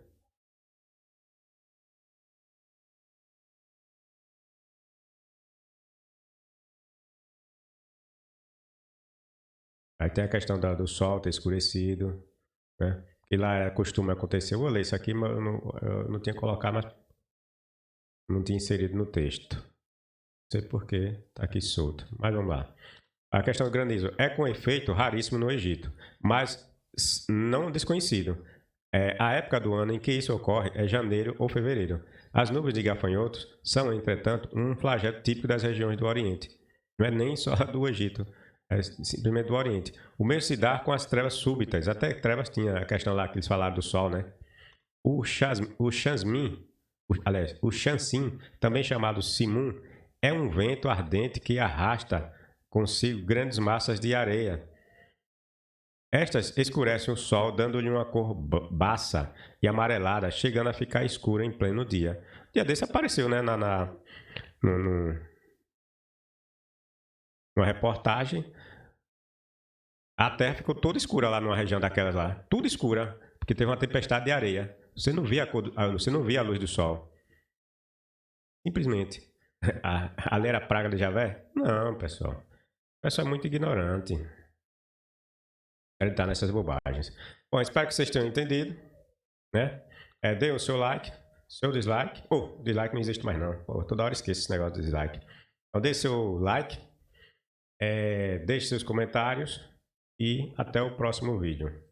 Aí tem a questão do sol ter escurecido, né? E lá costuma acontecer. Eu vou ler isso aqui, mas eu não tinha colocado, mas não tinha inserido no texto. Não sei porquê, tá aqui solto. Mas vamos lá. A questão do granizo é com efeito raríssimo no Egito, mas não desconhecido. A época do ano em que isso ocorre é janeiro ou fevereiro. As nuvens de gafanhotos são, entretanto, um flagelo típico das regiões do Oriente. Não é nem só do Egito, é simplesmente do Oriente. O mesmo se dá com as trevas súbitas. Até trevas tinha a questão lá que eles falaram do sol, né? O Shansim, também chamado Simun, é um vento ardente que arrasta consigo grandes massas de areia. Estas escurecem o sol, dando-lhe uma cor baça e amarelada, chegando a ficar escura em pleno dia. Um dia desse apareceu, né, numa reportagem. A terra ficou toda escura lá numa região daquelas lá. Tudo escura, porque teve uma tempestade de areia. Você não vê você não vê a luz do sol. Simplesmente. Ali era a praga de Javé? Não, pessoal. O pessoal é muito ignorante. Ele tá nessas bobagens. Bom, espero que vocês tenham entendido, né? Dê o seu like, seu dislike. Dislike não existe mais não. Toda hora esqueço esse negócio de dislike. Então dê seu like, deixe seus comentários e até o próximo vídeo.